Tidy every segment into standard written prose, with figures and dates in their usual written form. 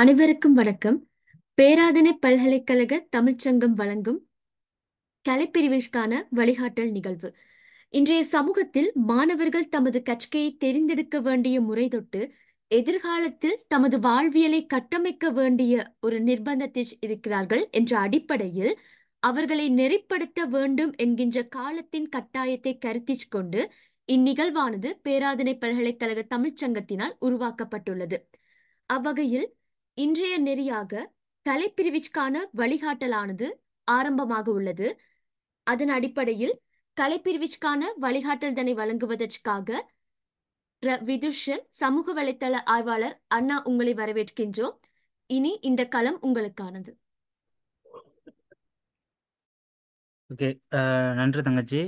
அனைவருக்கும் வணக்கம். பேராதனை பல்கலைக்கழக தமிழ்ச்சங்கம் வழங்கும் கலைப்பிரிவிற்கான வழிகாட்டல் நிகழ்வு. இன்றைய சமூகத்தில் மாணவர்கள் தமது கற்கையை தெரிந்தெடுக்க வேண்டிய முறை தொட்டு எதிர்காலத்தில் தமது வாழ்வியலை கட்டமைக்க வேண்டிய ஒரு நிர்பந்தத்தில் இருக்கிறார்கள் என்ற அடிப்படையில் அவர்களை நெறிப்படுத்த வேண்டும் என்கின்ற காலத்தின் கட்டாயத்தை கருத்தில் கொண்டு இந்நிகழ்வானது பேராதனை பல்கலைக்கழக தமிழ்ச்சங்கத்தினால் உருவாக்கப்பட்டுள்ளது. அவ்வகையில் இன்றைய நெறியாக கலைப்பிரிவிற்கான வழிகாட்டலானது ஆரம்பமாக உள்ளது. அதன் அடிப்படையில் கலைப்பிரிவிற்கான வழிகாட்டல்தனை வழங்குவதற்காக விதுஷன் சமூக வலைத்தள ஆய்வாளர் அண்ணா உங்களை வரவேற்கின்றோம். இனி இந்த களம் உங்களுக்கானது. ஓகே, நன்றி தங்கச்சி.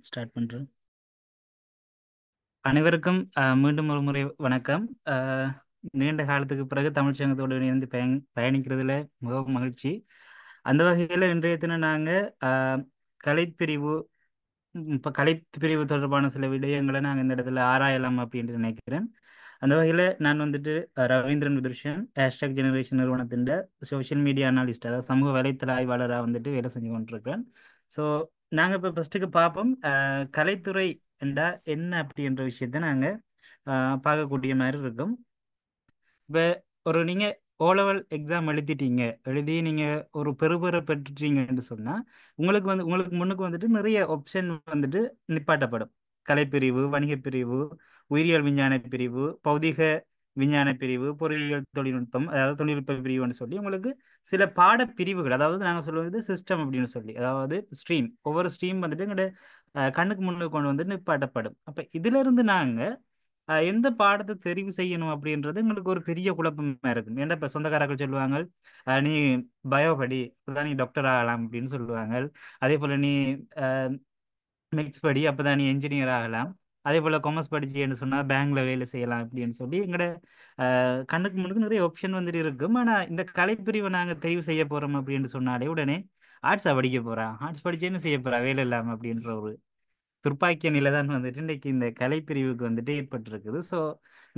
ஸ்டார்ட் பண்ணுறேன். அனைவருக்கும் மீண்டும் ஒரு முறை வணக்கம். நீண்ட காலத்துக்கு பிறகு தமிழ்ச்சங்கத்தோடு இணைந்து பயணிக்கிறதுல மிகவும் மகிழ்ச்சி. அந்த வகையில் இன்றைய தினம் நாங்கள் கலைப்பிரிவு இப்போ கலைப்பிரிவு தொடர்பான சில விடயங்களை நாங்கள் இந்த இடத்துல ஆராயலாம் அப்படின்ட்டு நினைக்கிறேன். அந்த வகையில் நான் வந்துட்டு ரவீந்திரன் விதுஷன் ஹேஷ்டாக் ஜெனரேஷன் நிறுவனத்தின் சோஷியல் மீடியா அனாலிஸ்ட், அதாவது சமூக வலைத்தள ஆய்வாளராக வந்துட்டு வேலை செஞ்சு கொண்டிருக்கிறேன். ஸோ நாங்கள் இப்போ ஃபஸ்ட்டுக்கு பார்ப்போம் கலைத்துறை என்றா என்ன அப்படின்ற விஷயத்த நாங்கள் பார்க்கக்கூடிய மாதிரி இருக்கும். இப்போ நீங்கள் ஓலெவல் எக்ஸாம் எழுதி நீங்கள் ஒரு பெறுபேறை பெற்றுட்டீங்கன்னு சொன்னால் உங்களுக்கு முன்னுக்கு வந்துட்டு நிறைய ஆப்ஷன் வந்துட்டு நிப்பாட்டப்படும். கலைப்பிரிவு, வணிகப் பிரிவு, உயிரியல் விஞ்ஞான பிரிவு, பௌதிக விஞ்ஞான பிரிவு, பொறியியல் தொழில்நுட்பம், அதாவது தொழில்நுட்ப பிரிவுன்னு சொல்லி உங்களுக்கு சில பாடப்பிரிவுகள், அதாவது நாங்கள் சொல்லுவது சிஸ்டம் அப்படின்னு சொல்லி, அதாவது ஸ்ட்ரீம், ஒவ்வொரு ஸ்ட்ரீம் வந்துட்டு எங்களோட கண்ணுக்கு முன்னுக்கு கொண்டு வந்து நிப்பாட்டப்படும். அப்போ இதிலிருந்து நாங்கள் எந்த பாடத்தை தெரிவு செய்யணும் அப்படின்றது எங்களுக்கு ஒரு பெரிய குழப்பமா இருக்கும். ஏன்னா இப்போ சொந்தக்காரர்கள் சொல்லுவாங்க, நீ பயோ படி, அப்பதான் நீ டாக்டர் ஆகலாம் அப்படின்னு சொல்லுவாங்க. அதே போல் நீ மேக்ஸ் படி, அப்பதான் நீ என்ஜினியர் ஆகலாம். அதே போல் காமர்ஸ் படிச்சேன்னு சொன்னால் பேங்க்ல வேலை செய்யலாம் அப்படின்னு சொல்லி எங்களோட கண்ணுக்கு முன்னுக்கு நிறைய ஆப்ஷன் வந்துட்டு இருக்கும். ஆனால் இந்த கலைப்பிரிவை நாங்கள் தெரிவு செய்ய போகிறோம் அப்படின்னு சொன்னாலே உடனே ஆர்ட்ஸாக படிக்க போகிறான், ஆர்ட்ஸ் படிச்சேன்னு செய்ய போகிறா வேலை இல்லாமல் அப்படின்ற ஒரு துர்ப்பாக்கிய நிலை தான் வந்துட்டு இன்றைக்கு இந்த கலைப்பிரிவுக்கு வந்துட்டு ஏற்பட்டிருக்குது. ஸோ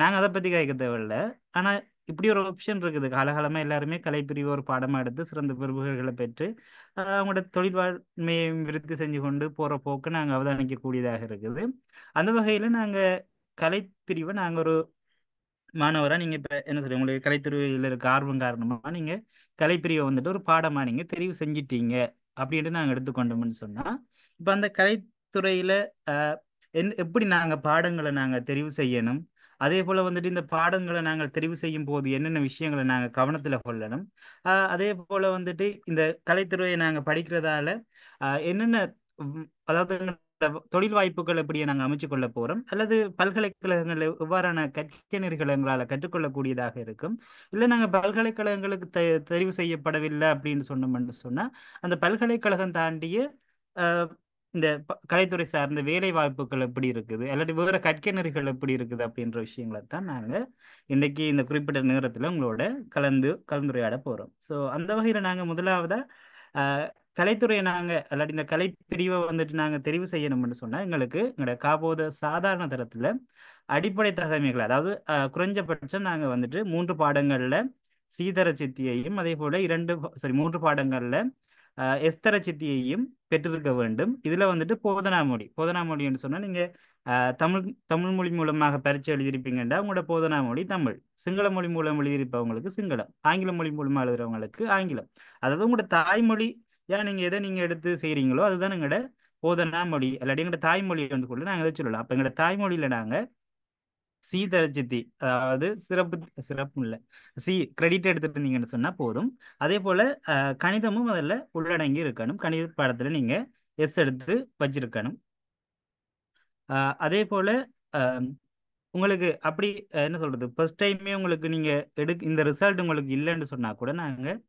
நாங்கள் அதை பற்றி கேட்க தேவையில்லை. ஆனால் இப்படி ஒரு ஆப்ஷன் இருக்குது. காலகாலமாக எல்லாருமே கலைப்பிரிவு ஒரு பாடமாக எடுத்து சிறந்த பெறுபேறுகளை பெற்று அவங்களோட தொழில்வாழ்மையை விருத்தி செஞ்சு கொண்டு போகிற போக்கு நாங்கள் அவதானிக்கக்கூடியதாக இருக்குது. அந்த வகையில் நாங்கள் கலைப்பிரிவை நாங்கள் ஒரு மாணவராக நீங்கள் இப்போ என்ன சொல்றீங்க, உங்களுக்கு கலைத்துறையில் இருக்க ஆர்வம் காரணமாக நீங்கள் கலைப்பிரிவை வந்துட்டு ஒரு பாடமாக நீங்கள் தெரிவு செஞ்சிட்டீங்க அப்படின்ட்டு நாங்கள் எடுத்துக்கொண்டோம்னு சொன்னால், இப்போ அந்த கலைத்துறையில் எப்படி நாங்கள் பாடங்களை நாங்கள் தெரிவு செய்யணும், அதே போல் வந்துட்டு இந்த பாடங்களை நாங்கள் தெரிவு செய்யும் போது என்னென்ன விஷயங்களை நாங்கள் கவனத்தில் கொள்ளணும், அதே போல் வந்துட்டு இந்த கலைத்துறையை நாங்கள் படிக்கிறதால என்னென்ன அதாவது தொழில் வாய்ப்புகள் எப்படியே நாங்கள் அமைச்சு கொள்ள போகிறோம், அல்லது பல்கலைக்கழகங்களில் எவ்வாறான கற்கை நெறிகளை எங்களால் கற்றுக்கொள்ளக்கூடியதாக இருக்கும், இல்லை நாங்கள் பல்கலைக்கழகங்களுக்கு தெரிவு செய்யப்படவில்லை அப்படின்னு சொன்னோம்னு சொன்னால் அந்த பல்கலைக்கழகம் தாண்டிய இந்த கலைத்துறை சார்ந்த வேலை வாய்ப்புகள் எப்படி இருக்குது, இல்லாட்டி வேறு கற்கை நெறிகள் எப்படி இருக்குது அப்படின்ற விஷயங்களை தான் நாங்கள் இன்றைக்கி இந்த குறிப்பிட்ட நேரத்தில் உங்களோட கலந்துரையாட போகிறோம். ஸோ அந்த வகையில் நாங்கள் முதலாவதாக கலைத்துறையை நாங்கள் இல்லாட்டி இந்த கலைப்பிரிவை வந்துட்டு நாங்கள் தெரிவு செய்யணும்னு சொன்னால் எங்களோட காப்போத சாதாரண தரத்தில் அடிப்படை தகமைகள், அதாவது குறைஞ்சபட்சம் நாங்கள் வந்துட்டு 3 பாடங்களில் சீதர சித்தியையும் அதே போல் 3 பாடங்களில் எஸ்தர சித்தியையும் பெற்றிருக்க வேண்டும். இதில் வந்துட்டு போதனா மொழின்னு சொன்னால் நீங்கள் தமிழ் மொழி மூலமாக பரீட்சை எழுதியிருப்பீங்கன்னா உங்களோட போதனா மொழி தமிழ், சிங்கள மொழி மூலம் எழுதியிருப்பவங்களுக்கு சிங்களம், ஆங்கில மொழி மூலமாக எழுதுறவங்களுக்கு ஆங்கிலம். அதாவது உங்களோட தாய்மொழி நீங்கள் எதை நீங்கள் எடுத்து செய்கிறீங்களோ அதுதான் எங்களோட போதனா மொழி, இல்லாட்டி எங்களோட தாய்மொழி வந்து கூட நாங்கள் எதை சொல்லலாம். அப்போ எங்களோட தாய்மொழியில் நாங்கள் சீதர சித்தி, அதாவது சிறப்பு இல்லை கிரெடிட் எடுத்துட்டு இருந்தீங்கன்னு சொன்னால் போதும். அதே போல் கணிதமும் அதில் உள்ளடங்கி இருக்கணும். கணித பாடத்தில் நீங்கள் எஸ் எடுத்து வச்சிருக்கணும். அதே போல் உங்களுக்கு அப்படி என்ன சொல்கிறது, ஃபர்ஸ்ட் டைமே உங்களுக்கு நீங்கள் இந்த ரிசல்ட் உங்களுக்கு இல்லைன்னு சொன்னால் கூட நாங்கள்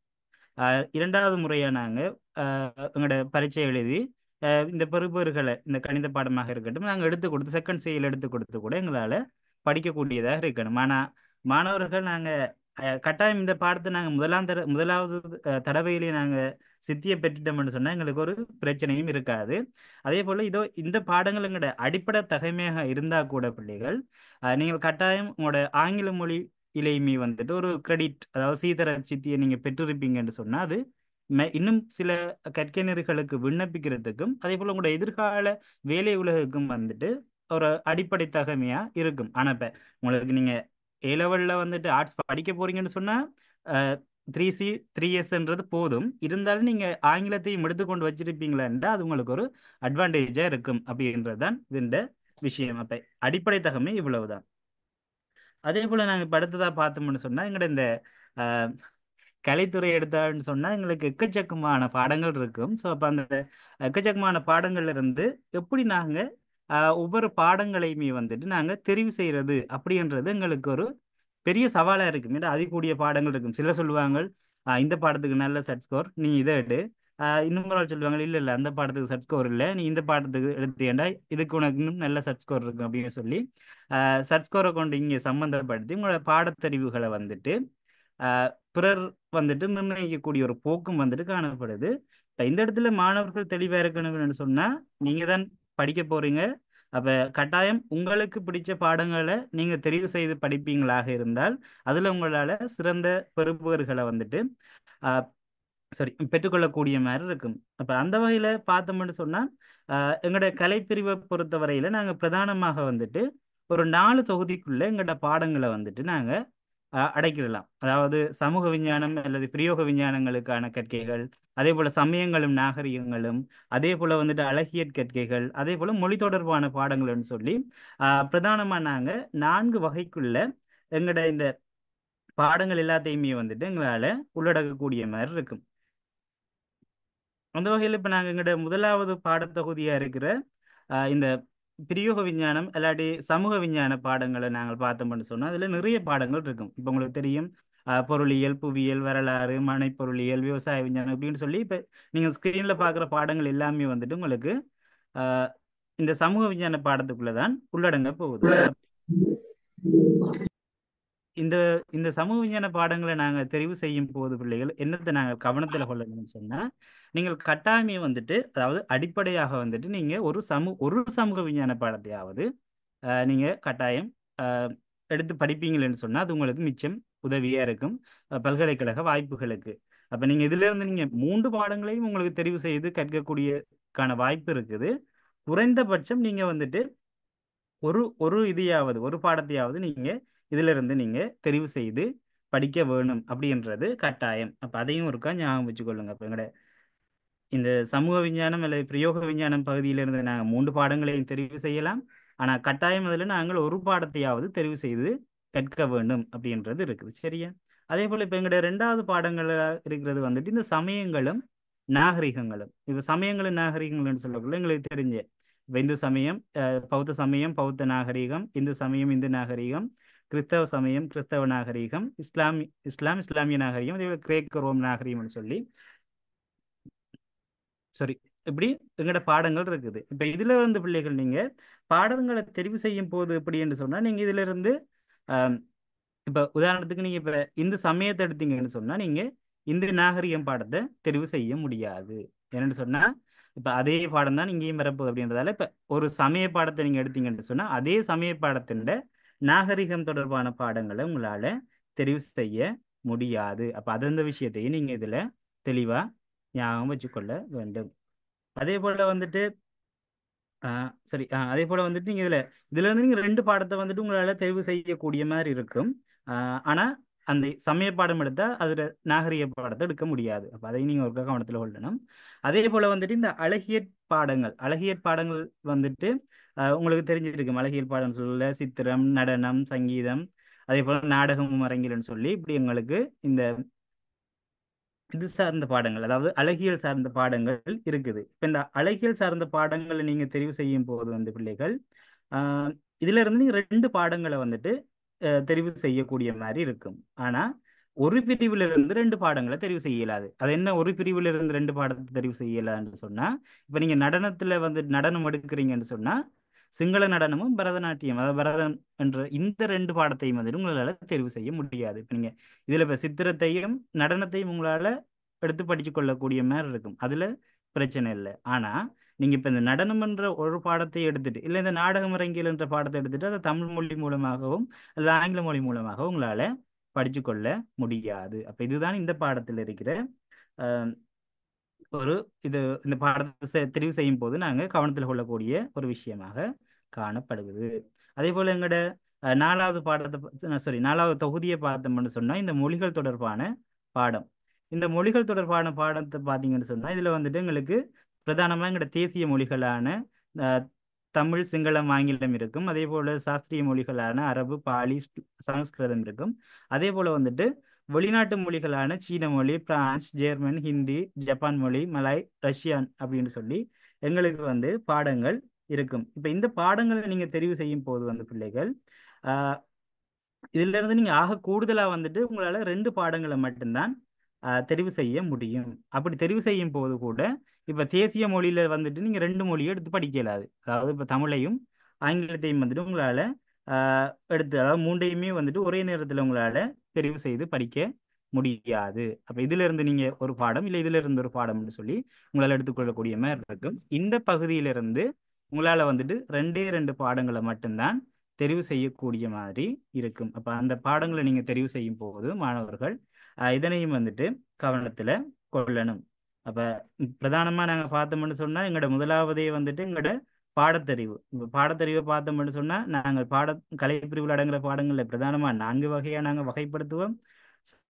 2வது முறையாக நாங்கள் எங்களோட பரீட்சை எழுதி இந்த பெறுபேறுகளை இந்த கணித பாடமாக இருக்கட்டும் நாங்கள் எடுத்து கொடுத்து செகண்ட் செயல் எடுத்து கொடுத்து கூட எங்களால் படிக்கக்கூடியதாக இருக்கணும். ஆனால் மாணவர்கள் நாங்கள் கட்டாயம் இந்த பாடத்தை நாங்கள் முதலாவது தடவையிலே நாங்கள் சித்தியை பெற்றுட்டோம்னு சொன்னால் எங்களுக்கு ஒரு பிரச்சனையும் இருக்காது. அதே போல் இந்த பாடங்கள் எங்களோட அடிப்படை தகைமையாக இருந்தால் கூட பிள்ளைகள் நீங்கள் கட்டாயம் உங்களோட ஆங்கில மொழி இலையுமே வந்துட்டு ஒரு கிரெடிட், அதாவது சீதர சித்தியை நீங்க பெற்றிருப்பீங்கன்னு சொன்னா அது இன்னும் சில கற்கைஞர்களுக்கு விண்ணப்பிக்கிறதுக்கும் அதே போல உங்களோட எதிர்கால வேலை உலகுக்கும் வந்துட்டு ஒரு அடிப்படை தகமையா இருக்கும். ஆனா இப்ப உங்களுக்கு நீங்க ஏ லெவல்ல வந்துட்டு ஆர்ட்ஸ் படிக்க போறீங்கன்னு சொன்னா 3C 3S போதும். இருந்தாலும் நீங்க ஆங்கிலத்தையும் எடுத்துக்கொண்டு வச்சிருப்பீங்களா அது உங்களுக்கு ஒரு அட்வான்டேஜா இருக்கும் அப்படின்றது தான் இந்த விஷயம். அப்ப அடிப்படை தகமை இவ்வளவுதான். அதே போல நாங்க இப்ப அடுத்ததா பார்த்தோம்னு சொன்னா எங்கட இந்த அஹ், கலைத்துறை எடுத்தான்னு சொன்னா எங்களுக்கு எக்கச்சக்கமான பாடங்கள் இருக்கும். ஸோ அப்ப அந்த எக்கச்சக்கமான பாடங்கள்ல இருந்து எப்படி நாங்க ஒவ்வொரு பாடங்களையுமே வந்துட்டு நாங்க தெரிவு செய்யறது அப்படின்றது எங்களுக்கு ஒரு பெரிய சவாலா இருக்கும். ஏன்னா அதிகூடிய பாடங்கள் இருக்கும். சிலர் சொல்லுவாங்க இந்த பாடத்துக்கு நல்ல செட் ஸ்கோர், நீ இதை எடு. இன்னும் ஒரு ஆள் சொல்லுவாங்க இல்ல இல்ல அந்த பாடத்துக்கு செட் ஸ்கோர் இல்லை, நீ இந்த பாடத்துக்கு எடுத்தேன்டா இதுக்கு உனக்கு இன்னும் நல்ல செட் ஸ்கோர் இருக்கும் அப்படின்னு சொல்லி செட் ஸ்கோரை கொண்டு இங்கே சம்மந்தப்படுத்தி உங்களோட பாடத்தெரிவுகளை வந்துட்டு பிறர் வந்துட்டு நிர்ணயிக்கக்கூடிய ஒரு போக்கும் வந்துட்டு காணப்படுது. இப்ப இந்த இடத்துல மாணவர்கள் தெளிவா இருக்கணும்னு சொன்னா நீங்க தான் படிக்க போறீங்க. அப்ப கட்டாயம் உங்களுக்கு பிடிச்ச பாடங்களை நீங்க தெரிவு செய்து படிப்பீங்களாக இருந்தால் அதுல உங்களால சிறந்த பெறுபவர்களை வந்துட்டு ஆஹ் சரி பெற்றுக்கொள்ளக்கூடிய மாதிரி இருக்கும். அப்ப அந்த வகையில பார்த்தோம்னு சொன்னா எங்களோட கலைப்பிரிவை பொறுத்தவரையில நாங்க பிரதானமாக வந்துட்டு ஒரு 4 தொகுதிக்குள்ள எங்களோட பாடங்களை வந்துட்டு நாங்க அடைக்கிடலாம். அதாவது சமூக விஞ்ஞானம் அல்லது பிரயோக விஞ்ஞானங்களுக்கான கற்கைகள், அதே போல சமயங்களும் நாகரிகங்களும், அதே போல வந்துட்டு அழகியற் கற்கைகள், அதே போல மொழி தொடர்பான பாடங்கள்னு சொல்லி பிரதானமா நாங்க 4 வகைக்குள்ள எங்களோட இந்த பாடங்கள் எல்லாத்தையுமே வந்துட்டு எங்களால உள்ளடக்கக்கூடிய மாதிரி இருக்கும். அந்த வகையில் இப்போ நாங்கள் எங்களோட முதலாவது பாடத்தொகுதியா இருக்கிற இந்த பிரயோக விஞ்ஞானம் இல்லாட்டி சமூக விஞ்ஞான பாடங்களை நாங்கள் பார்த்தோம்னு சொன்னால் அதில் நிறைய பாடங்கள் இருக்கும். இப்போ உங்களுக்கு தெரியும் பொருளியல், புவியியல், வரலாறு, மனைப்பொருளியல், விவசாய விஞ்ஞானம் அப்படின்னு சொல்லி இப்போ நீங்கள் ஸ்க்ரீனில் பார்க்குற பாடங்கள் எல்லாமே வந்துட்டு உங்களுக்கு ஆஹ் இந்த சமூக விஞ்ஞான பாடத்துக்குள்ள தான் உள்ளடங்க போகுது. இந்த இந்த சமூக விஞ்ஞான பாடங்களை நாங்கள் தெரிவு செய்யும் போது பிள்ளைகள் என்னத்தை நாங்கள் கவனத்தில் கொள்ளணும்னு சொன்னால் நீங்கள் கட்டாயமே வந்துட்டு அதாவது அடிப்படையாக வந்துட்டு நீங்கள் ஒரு சமூக விஞ்ஞான பாடத்தையாவது நீங்க கட்டாயம் எடுத்து படிப்பீங்களேன்னு சொன்னா அது உங்களுக்கு மிச்சம் உதவியா இருக்கும் பல்கலைக்கழக வாய்ப்புகளுக்கு. அப்ப நீங்க இதுல இருந்து நீங்க 3 பாடங்களையும் உங்களுக்கு தெரிவு செய்து கற்கக்கூடியக்கான வாய்ப்பு இருக்குது. குறைந்தபட்சம் நீங்க வந்துட்டு ஒரு ஒரு இதையாவது ஒரு பாடத்தையாவது நீங்க இதுல இருந்து நீங்க தெரிவு செய்து படிக்க வேணும் அப்படின்றது கட்டாயம். அப்ப அதையும் ஒருக்கா ஞாபகம் வச்சுக்கொள்ளுங்க. அப்ப எங்கட இந்த சமூக விஞ்ஞானம் அல்லது பிரயோக விஞ்ஞானம் பகுதியிலிருந்து நாங்கள் 3 பாடங்களையும் தெரிவு செய்யலாம். ஆனால் கட்டாயம் அதில் நாங்கள் ஒரு பாடத்தையாவது தெரிவு செய்து கற்க வேண்டும் அப்படின்றது இருக்குது. சரியா? அதே போல் இப்போ எங்களுடைய 2வது பாடங்களாக இருக்கிறது வந்துட்டு இந்த சமயங்களும் நாகரிகங்களும். இப்போ சமயங்களும் நாகரிகங்கள்னு சொல்லக்குள்ள எங்களுக்கு தெரிஞ்ச இப்போ இந்து சமயம் பௌத்த சமயம் பௌத்த நாகரிகம், இந்து சமயம் இந்து நாகரிகம், கிறிஸ்தவ சமயம் கிறிஸ்தவ நாகரிகம், இஸ்லாமிய நாகரிகம், அதே போல் கிரேக்க ரோம் நாகரிகம்னு சொல்லி சரி இப்படி எங்களோட பாடங்கள் இருக்குது. இப்ப இதுல வந்து பிள்ளைகள் நீங்க பாடங்களை தெரிவு செய்யும் போது எப்படி என்று சொன்னா நீங்க இதுல இருந்து ஆஹ் இப்ப உதாரணத்துக்கு நீங்க இப்ப இந்து சமயத்தை எடுத்தீங்கன்னு சொன்னா நீங்க இந்து நாகரிகம் பாடத்தை தெரிவு செய்ய முடியாது. என்னன்னு சொன்னா இப்ப அதே பாடம் தான் இங்கேயும் வரப்போகுது அப்படின்றதால இப்ப ஒரு சமய பாடத்தை நீங்க எடுத்தீங்கன்னு சொன்னா அதே சமய பாடத்தின் நாகரிகம் தொடர்பான பாடங்களை உங்களால தெரிவு செய்ய முடியாது. அப்ப அந்த விஷயத்தையும் நீங்க இதுல தெளிவா ஞாபகம் வச்சுக்கொள்ள வேண்டும். அதே போல வந்துட்டு சரி அதே போல வந்துட்டு நீங்க இதுல இருந்து நீங்க 2 பாடத்தை வந்துட்டு உங்களால தேர்வு செய்யக்கூடிய மாதிரி இருக்கும். ஆனா அந்த சமய பாடம் எடுத்தா அதுல நாகரிக பாடத்தை எடுக்க முடியாது. அப்ப அதையும் நீங்க ஒரு கவனத்துல கொள்ளணும். அதே போல வந்துட்டு இந்த அழகியற் பாடங்கள் வந்துட்டு உங்களுக்கு தெரிஞ்சிருக்கும். அழகியல் பாடம் சொல்ல சித்திரம், நடனம், சங்கீதம், அதே போல நாடகமும் அரங்கில்னு சொல்லி இப்படி உங்களுக்கு இந்த இது சார்ந்த பாடங்கள் அதாவது அழகியல் சார்ந்த பாடங்கள் இருக்குது. இப்ப இந்த அழகியல் சார்ந்த பாடங்களை நீங்க தெரிவு செய்யும் போது வந்து பிள்ளைகள் ஆஹ் இதுல இருந்து நீங்க 2 பாடங்களை வந்துட்டு தெரிவு செய்யக்கூடிய மாதிரி இருக்கும். ஆனா ஒரு பிரிவுல இருந்து 2 பாடங்களை தெரிவு செய்ய இயலாது. அது என்ன ஒரு பிரிவுல இருந்து 2 பாடத்தை தெரிவு செய்ய இயலாதுன்னு சொன்னா இப்ப நீங்க நடனத்துல வந்து நடனம் எடுக்கிறீங்கன்னு சொன்னா சிங்கள நடனமும் பரதநாட்டியம் அதாவது பரதம் என்ற இந்த 2 பாடத்தையும் வந்துட்டு உங்களால தெரிவு செய்ய முடியாது. இப்ப நீங்க இதுல இப்ப சித்திரத்தையும் நடனத்தையும் உங்களால எடுத்து படிச்சு கொள்ளக்கூடிய மாதிரி இருக்கும். அதுல பிரச்சனை இல்லை. ஆனா நீங்க இப்ப இந்த நடனம் என்ற ஒரு பாடத்தை எடுத்துட்டு இல்ல இந்த நாடகம் அரங்கியல் என்ற பாடத்தை எடுத்துட்டு அதை தமிழ் மொழி மூலமாகவும் அல்லது ஆங்கில மொழி மூலமாகவும் உங்களால படிச்சு கொள்ள முடியாது. அப்ப இதுதான் இந்த பாடத்தில் இருக்கிற அஹ், ஒரு இது இந்த பாடத்தை தெரிவு செய்யும் போது நாங்கள் கவனத்தில் கொள்ளக்கூடிய ஒரு விஷயமாக காணப்படுகிறது. அதே போல எங்களோட நாலாவது பாடத்தை சாரி நாலாவது தொகுதியை பார்த்தோம்னு சொன்னால் இந்த மொழிகள் தொடர்பான பாடம். இந்த மொழிகள் தொடர்பான பாடத்தை பார்த்தீங்கன்னு சொன்னால் இதில் வந்துட்டு எங்களுக்கு பிரதானமாக எங்களோட தேசிய மொழிகளான அஹ், தமிழ், சிங்களம், ஆங்கிலம் இருக்கும். அதே போல சாஸ்திரிய மொழிகளான அரபு, பாலி, சமஸ்கிருதம் இருக்கும். அதே போல வந்துட்டு வெளிநாட்டு மொழிகளான சீன மொழி, பிரான்ஸ், ஜெர்மன், ஹிந்தி, ஜப்பான் மொழி, மலாய், ரஷ்யான் அப்படின்னு சொல்லி எங்களுக்கு வந்து பாடங்கள் இருக்கும். இப்போ இந்த பாடங்களை நீங்க தெரிவு செய்யும் போது வந்து பிள்ளைகள் ஆஹ் இதுல இருந்து நீங்க ஆக கூடுதலா வந்துட்டு உங்களால 2 பாடங்களை மட்டும்தான் தெரிவு செய்ய முடியும். அப்படி தெரிவு செய்யும் போது கூட இப்ப தேசிய மொழியில வந்துட்டு நீங்க 2 மொழியை எடுத்து படிக்க இயலாது. அதாவது இப்ப தமிழையும் ஆங்கிலத்தையும் வந்துட்டு உங்களால எடுத்து, அதாவது 3யுமே வந்துட்டு ஒரே நேரத்துல உங்களால தெரிவு செய்து படிக்க முடியாது. அப்ப இதுல இருந்து நீங்க ஒரு பாடம் இல்ல இதுல இருந்து ஒரு பாடம்னு சொல்லி உங்களால எடுத்துக்கொள்ளக்கூடிய மாதிரி இருக்கும். இந்த பகுதியிலிருந்து உங்களால வந்துட்டு 2 பாடங்களை மட்டும்தான் தெரிவு செய்யக்கூடிய மாதிரி இருக்கும். அப்ப அந்த பாடங்களை நீங்க தெரிவு செய்யும் போது மாணவர்கள் இதனையும் வந்துட்டு கவனத்துல கொள்ளணும். அப்ப பிரதானமா நாங்க பார்த்தோம்னு சொன்னா எங்களோட முதலாவதே வந்துட்டு எங்களோட பாடத்தறிவு. இப்ப பாடத்தறிவை பார்த்தோம்னு சொன்னா நாங்கள் கலைப்பிரிவில் அடங்குற பாடங்கள்ல பிரதானமா 4 வகையா நாங்க வகைப்படுத்துவோம்.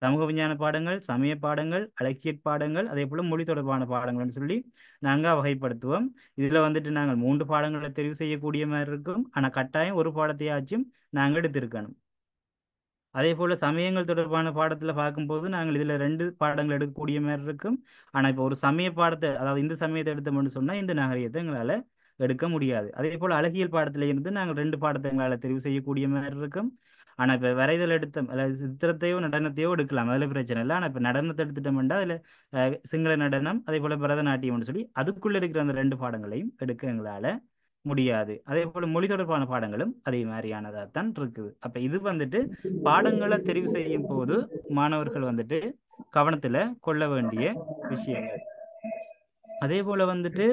சமூக விஞ்ஞான பாடங்கள், சமய பாடங்கள், இலக்கியப் பாடங்கள், அதே போல மொழி தொடர்பான பாடங்கள்னு சொல்லி நாங்க வகைப்படுத்துவோம். இதுல வந்துட்டு நாங்கள் 3 பாடங்களை தெரிவு செய்யக்கூடிய மாதிரி இருக்கும். ஆனா கட்டாயம் ஒரு பாடத்தையாச்சும் நாங்க எடுத்திருக்கணும். அதே போல சமயங்கள் தொடர்பான பாடத்துல பார்க்கும்போது நாங்கள் இதுல 2 பாடங்கள் எடுக்கக்கூடிய மாதிரி இருக்கும். ஆனா இப்போ ஒரு சமய பாடத்தை, அதாவது இந்த சமயத்தை எடுத்தோம்னு சொன்னா இந்த நாகரிகத்தை எங்களால எடுக்க முடியாது. அதே போல அழகியல் பாடத்துல இருந்து நாங்கள் 2 பாடத்தை எங்களால தெரிவு செய்யக்கூடிய மாதிரி இருக்கும். ஆனா இப்ப வரைதல் எடுத்தோம், அதாவது சித்திரத்தையோ நடனத்தையோ எடுக்கலாம், அதுல பிரச்சனை இல்லை. ஆனா இப்ப நடனத்தை எடுத்துட்டோம்னா அதுல சிங்கள நடனம், அதே போல பரதநாட்டியம்னு சொல்லி அதுக்குள்ள இருக்கிற அந்த 2 பாடங்களையும் எடுக்க எங்களால முடியாது. அதே போல மொழி தொடர்பான பாடங்களும் அதே மாதிரியானதா தான் இருக்குது. அப்ப இது வந்துட்டு பாடங்களை தெரிவு செய்யும் போது மாணவர்கள் வந்துட்டு கவனத்துல கொள்ள வேண்டிய விஷயங்கள். அதே போல வந்துட்டு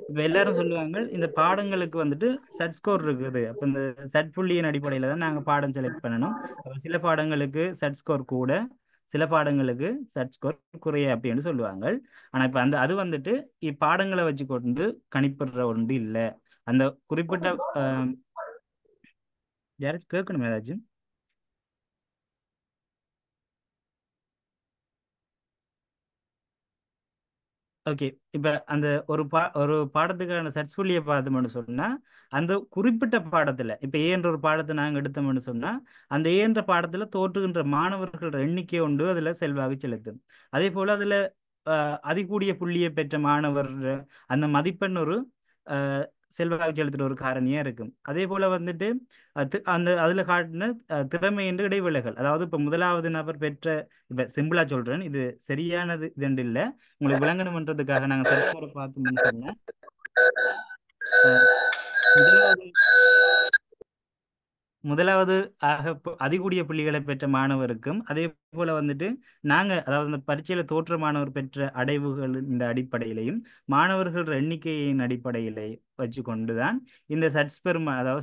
இப்ப எல்லாரும் சொல்லுவாங்க இந்த பாடங்களுக்கு வந்துட்டு செட் ஸ்கோர் இருக்குது. அப்ப இந்த செட் புள்ளியின் அடிப்படையில தான் நாங்க பாடம் செலக்ட் பண்ணணும். அப்ப சில பாடங்களுக்கு செட் ஸ்கோர் கூட, சில பாடங்களுக்கு செட் ஸ்கோர் குறைய அப்படின்னு சொல்லுவாங்க. ஆனா இப்ப அது வந்துட்டு இப்பாடங்களை வச்சு கொண்டு கணிப்படுற ஒன்று இல்லை. அந்த குறிப்பிட்ட அஹ், யாராச்சும் கேட்கணும் ஏதாச்சும். ஓகே. இப்ப அந்த ஒரு பாடத்துக்கான சர்ச் புள்ளியை பார்த்தோம்னு சொன்னா அந்த குறிப்பிட்ட பாடத்துல இப்ப ஏன்ற ஒரு பாடத்தை நாங்க எடுத்தோம்னு சொன்னா அந்த ஏன்ற பாடத்துல தோற்றுகின்ற மாணவர்கள் எண்ணிக்கை உண்டு அதுல செல்வாக்கு செலுத்தும். அதே போல அதுல அதிகூடிய புள்ளியை பெற்ற மாணவர் அந்த மதிப்பெண் ஒரு அஹ், செல்வாக்கு செலுத்துற ஒரு காரணியா இருக்கும். அதே போல வந்துட்டு அந்த அதுல காட்டின திறமை என்று இடைவேளைகள், அதாவது இப்ப முதலாவது நபர் பெற்ற, இப்ப சிம்பிளா சொல்றேன், இது சரியானது இது இல்லை, உங்களுக்கு விளங்கணும்ன்றதுக்காக நாங்க சர்ச் ஸ்கோரை பார்த்தோம்னு சொன்னேன். அஹ் முதலாவது முதலாவது அதிகூடிய புள்ளிகளை பெற்ற மாணவருக்கும் அதே போல வந்துட்டு நாங்க, அதாவது இந்த பரீட்சையில தோற்ற மாணவர் பெற்ற அடைவுகள் இந்த அடிப்படையிலையும் மாணவர்கள் எண்ணிக்கையின் அடிப்படையிலே வச்சு கொண்டுதான் இந்த அதாவது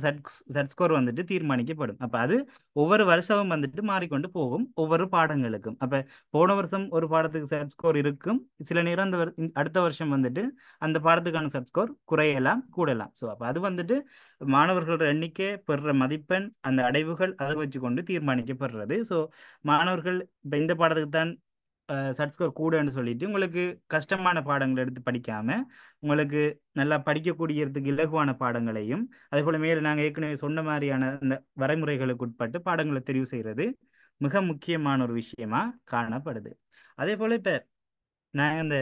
சட் ஸ்கோர் வந்துட்டு தீர்மானிக்கப்படும். அப்ப அது ஒவ்வொரு வருஷமும் வந்துட்டு மாறிக்கொண்டு போகும் ஒவ்வொரு பாடங்களுக்கும். அப்ப போன வருஷம் ஒரு பாடத்துக்கு சட் ஸ்கோர் இருக்கும், சில நேரம் அடுத்த வருஷம் வந்துட்டு அந்த பாடத்துக்கான சட் ஸ்கோர் குறையலாம் கூடலாம். ஸோ அப்ப அது வந்துட்டு மாணவர்களோட எண்ணிக்கை, பெறுற மதிப்பெண், அந்த அடைவுகள் அதை வச்சு கொண்டு தீர்மானிக்கப்படுறது. ஸோ மாணவர்கள் இப்போ இந்த பாடத்துக்கு தான் சட் ஸ்கோர் கூடன்னு சொல்லிட்டு உங்களுக்கு கஷ்டமான பாடங்களை எடுத்து படிக்காம உங்களுக்கு நல்லா படிக்கக்கூடியதுக்கு இலகுவான பாடங்களையும், அதே போல மேலே நாங்கள் ஏற்கனவே சொன்ன மாதிரியான அந்த வரைமுறைகளுக்கு உட்பட்டு பாடங்களை தெரிவு செய்யறது மிக முக்கியமான ஒரு விஷயமா காணப்படுது. அதே போல இப்ப நாங்கள் இந்த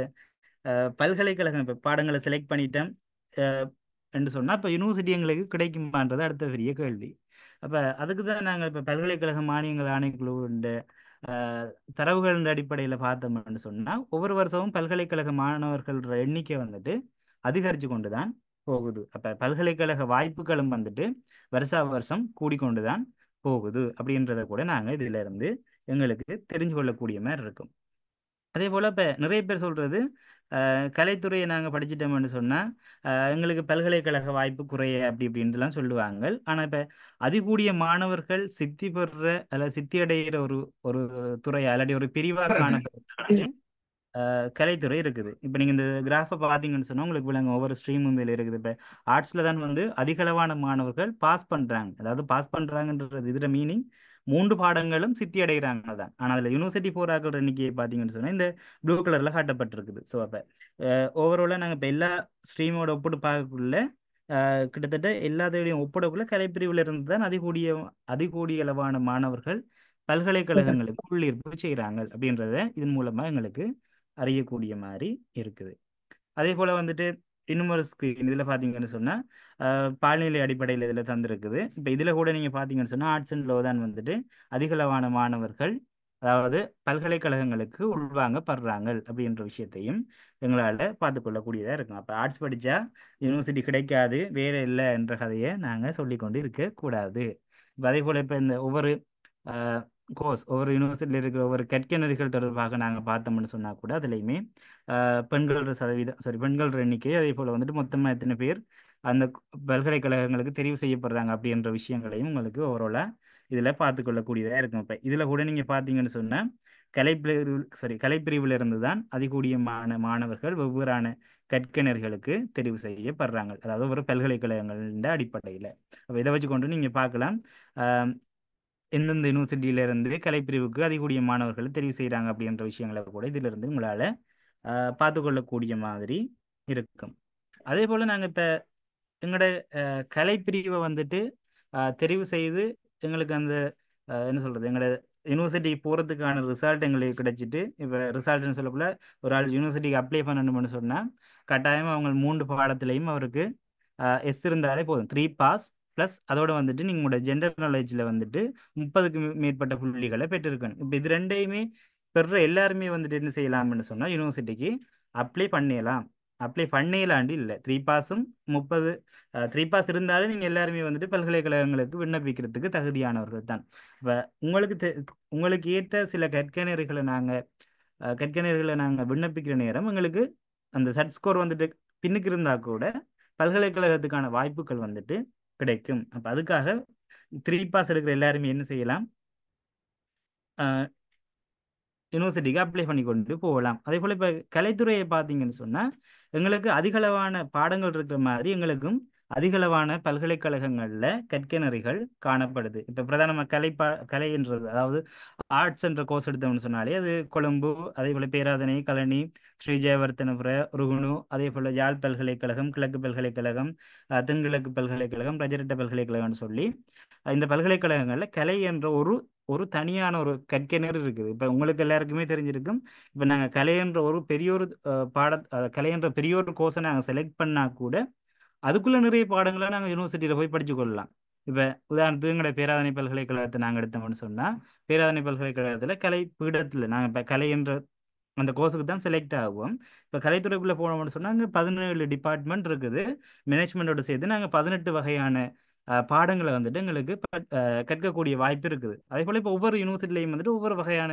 பல்கலைக்கழகம் இப்போ பாடங்களை செலக்ட் பண்ணிட்டேன் என்று சொன்னால் இப்போ யூனிவர்சிட்டி எங்களுக்கு கிடைக்குமான்றது அடுத்த பெரிய கேள்வி. அப்போ அதுக்கு தான் நாங்கள் இப்போ பல்கலைக்கழக மானியங்கள் ஆணைக்குழுவின் தரவுகளின் அடிப்படையில் பார்த்தோம்னு சொன்னால் ஒவ்வொரு வருஷமும் பல்கலைக்கழக மாணவர்கள் எண்ணிக்கை வந்துட்டு அதிகரித்து கொண்டு தான் போகுது. அப்போ பல்கலைக்கழக வாய்ப்புகளும் வந்துட்டு வருஷா வருஷம் கூடிக்கொண்டு தான் போகுது அப்படின்றத கூட நாங்கள் இதிலிருந்து எங்களுக்கு தெரிஞ்சு கொள்ளக்கூடிய மாதிரி இருக்கும். அதே போல் இப்போ நிறைய பேர் சொல்கிறது கலைத்துறையை நாங்கள் படிச்சிட்டோம்னு சொன்னால் எங்களுக்கு பல்கலைக்கழக வாய்ப்பு குறைய அப்படி இப்படின்ட்டுலாம் சொல்லுவாங்க. ஆனால் இப்போ அதிகூடிய மாணவர்கள் சித்தி பெறுற அல்லது சித்தி அடைகிற ஒரு ஒரு துறையா இல்லாட்டி ஒரு பிரிவாக காணப்படுறது கலைத்துறை இருக்குது. இப்போ நீங்கள் இந்த கிராஃபை பார்த்தீங்கன்னு சொன்னால் உங்களுக்கு விளங்க ஒவ்வொரு ஸ்ட்ரீமும் இதில் இருக்குது. இப்போ ஆர்ட்ஸில் தான் வந்து அதிகளவான மாணவர்கள் பாஸ் பண்ணுறாங்க. அதாவது பாஸ் பண்ணுறாங்கன்றது இதில் மீனிங் 3 பாடங்களும் சித்தி அடைகிறாங்க தான். ஆனால் அதில் யூனிவர்சிட்டி போராக்கள் எண்ணிக்கையை பார்த்தீங்கன்னு சொன்னால் இந்த ப்ளூ கலரில் காட்டப்பட்டிருக்குது. ஸோ அப்போ ஓவராலாக நாங்கள் இப்போ எல்லா ஸ்ட்ரீமோட ஒப்பிட்டு பார்க்கக்குள்ள கிட்டத்தட்ட எல்லாத்தையும் ஒப்பிடக்குள்ள கலைப்பிரிவில் இருந்து தான் அதிகூடிய அளவான மாணவர்கள் பல்கலைக்கழகங்களுக்கு உள்ளீர்ப்பு செய்கிறாங்க அப்படின்றத இதன் மூலமாக எங்களுக்கு அறியக்கூடிய மாதிரி இருக்குது. அதே போல் வந்துட்டு இன்னும் ஒரு ஸ்க்ரீன் இதில் பார்த்தீங்கன்னு சொன்னால் பால்நிலை அடிப்படையில் இதில் தந்திருக்குது. இப்போ இதில் கூட நீங்கள் பார்த்தீங்கன்னு சொன்னால் ஆர்ட்ஸ் அண்ட் லோ தான் வந்துட்டு அதிகளவான மாணவர்கள் அதாவது பல்கலைக்கழகங்களுக்கு உள்வாங்கப்படுறாங்க அப்படின்ற விஷயத்தையும் எங்களால் பார்த்துக்கொள்ளக்கூடியதாக இருக்கும். அப்போ ஆர்ட்ஸ் படித்தா யூனிவர்சிட்டி கிடைக்காது வேறு இல்லை என்ற கதையை நாங்கள் சொல்லிக்கொண்டு இருக்கக்கூடாது. இப்போ அதே போல் இப்போ இந்த ஒவ்வொரு கோர்ஸ் ஒவ்வொரு யூனிவர்சிட்டியில் இருக்கிற ஒவ்வொரு கற்கனரிகள் தொடர்பாக நாங்கள் பார்த்தோம்னு சொன்னால் கூட அதுலேயுமே பெண்களோட சதவீதம் பெண்களோட எண்ணிக்கை அதே போல் வந்துட்டு மொத்தமாக எத்தனை பேர் அந்த பல்கலைக்கழகங்களுக்கு தெரிவு செய்யப்படுறாங்க அப்படின்ற விஷயங்களையும் உங்களுக்கு ஓவராலாக இதில் பார்த்துக்கொள்ளக்கூடியதாக இருக்கும். இப்போ இதில் கூட நீங்கள் பார்த்தீங்கன்னு சொன்னால் கலைப்பிரிவில் இருந்து தான் அதிகூடிய மாணவர்கள் வெவ்வேறான கற்கனர்களுக்கு தெரிவு செய்யப்படுறாங்க. அதாவது ஒரு பல்கலைக்கழகங்களின் அடிப்படையில். அப்போ இதை வச்சு கொண்டு நீங்கள் பார்க்கலாம் எந்தெந்த யூனிவர்சிட்டியில இருந்து கலைப்பிரிவுக்கு அதிகூடிய மாணவர்கள் தெரிவு செய்கிறாங்க அப்படின்ற விஷயங்களை கூட இதிலிருந்து உங்களால் பார்த்து கொள்ளக்கூடிய மாதிரி இருக்கும். அதே போல் நாங்கள் இப்போ எங்களோட கலைப்பிரிவை வந்துட்டு தெரிவு செய்து எங்களுக்கு அந்த என்ன சொல்கிறது எங்களோட யூனிவர்சிட்டிக்கு போகிறதுக்கான ரிசல்ட் எங்களுக்கு கிடைச்சிட்டு இப்போ ரிசல்ட்னு சொல்லக்குள்ள ஒரு ஆள் யூனிவர்சிட்டிக்கு அப்ளை பண்ணணும்னு சொன்னால் கட்டாயம் அவங்க 3 பாடத்துலையும் அவருக்கு எஸ் இருந்தாலே போதும் 3 பாஸ் ப்ளஸ் அதோட வந்துட்டு நீங்களோட ஜென்ரல் நாலேஜில் வந்துட்டு 30க்கு மேற்பட்ட புள்ளிகளை பெற்றிருக்கணும். இப்போ இது ரெண்டையுமே பெற எல்லாருமே வந்துட்டு என்ன செய்யலாம்னு சொன்னால் யூனிவர்சிட்டிக்கு அப்ளை பண்ணிடலாம். அப்ளை பண்ணிடலாண்டி இல்லை 3 பாஸும் 30 3 பாஸ் இருந்தாலும் நீங்கள் எல்லாருமே வந்துட்டு பல்கலைக்கழகங்களுக்கு விண்ணப்பிக்கிறதுக்கு தகுதியானவர்கள் தான். இப்போ உங்களுக்கு ஏற்ற சில கற்கனர்களை நாங்கள் விண்ணப்பிக்கிற நேரம் எங்களுக்கு அந்த சட் ஸ்கோர் வந்துட்டு பின்னுக்கு இருந்தால் கூட பல்கலைக்கழகத்துக்கான வாய்ப்புகள் வந்துட்டு கிடைக்கும். அப்போ அதுக்காக 3 பாஸ் எடுக்கிற எல்லாருமே என்ன செய்யலாம் யூனிவர்சிட்டிக்கு அப்ளை பண்ணி கொண்டு போகலாம். அதே போல் இப்போ கலைத்துறையை பார்த்தீங்கன்னு சொன்னால் எங்களுக்கு அதிகளவான பாடங்கள் இருக்கிற மாதிரி எங்களுக்கும் அதிகளவான பல்கலைக்கழகங்களில் கற்கனரிகள் காணப்படுது. இப்போ பிரதானமாக கலை என்றது அதாவது ஆர்ட்ஸ் என்ற கோர்ஸ் எடுத்தோம்னு சொன்னாலே அது கொழும்பு அதே போல் பேராதனை கலனி ஸ்ரீ ஜெயவர்த்தனபுர ருகுணு அதே போல் யாழ் பல்கலைக்கழகம் கிழக்கு பல்கலைக்கழகம் தென்கிழக்கு பல்கலைக்கழகம் ரஜரட்ட பல்கலைக்கழகம்னு சொல்லி இந்த பல்கலைக்கழகங்களில் கலை என்ற ஒரு தனியான ஒரு கற்கனர் இருக்குது. இப்போ உங்களுக்கு எல்லாருக்குமே தெரிஞ்சிருக்கும். இப்போ நாங்கள் கலை என்ற ஒரு பெரிய ஒரு கலை என்ற பெரிய ஒரு கோர்ஸை நாங்கள் செலக்ட் பண்ணால் கூட அதுக்குள்ள நிறைய பாடங்களை நாங்கள் யூனிவர்சிட்டியில் போய் படித்து கொள்ளலாம். இப்போ உதாரணத்துக்கு எங்களோட பேராதனை பல்கலைக்கழகத்தை நாங்கள் எடுத்தோம்னு சொன்னால் பேராதனை பல்கலைக்கழகத்தில் கலை பீடத்தில் நாங்கள் இப்போ கலை என்ற அந்த கோர்ஸுக்கு தான் செலக்ட் ஆகுவோம். இப்போ கலைத்துறைக்குள்ளே போனோம்னு சொன்னால் அங்கே 17 டிபார்ட்மெண்ட் இருக்குது. மேனேஜ்மெண்ட்டோட சேர்த்து நாங்கள் 18 வகையான பாடங்களை வந்துட்டு எங்களுக்கு கற்கக்கூடிய வாய்ப்பு இருக்குது. அதே போல் இப்போ ஒவ்வொரு யூனிவர்சிட்டிலையும் வந்துட்டு ஒவ்வொரு வகையான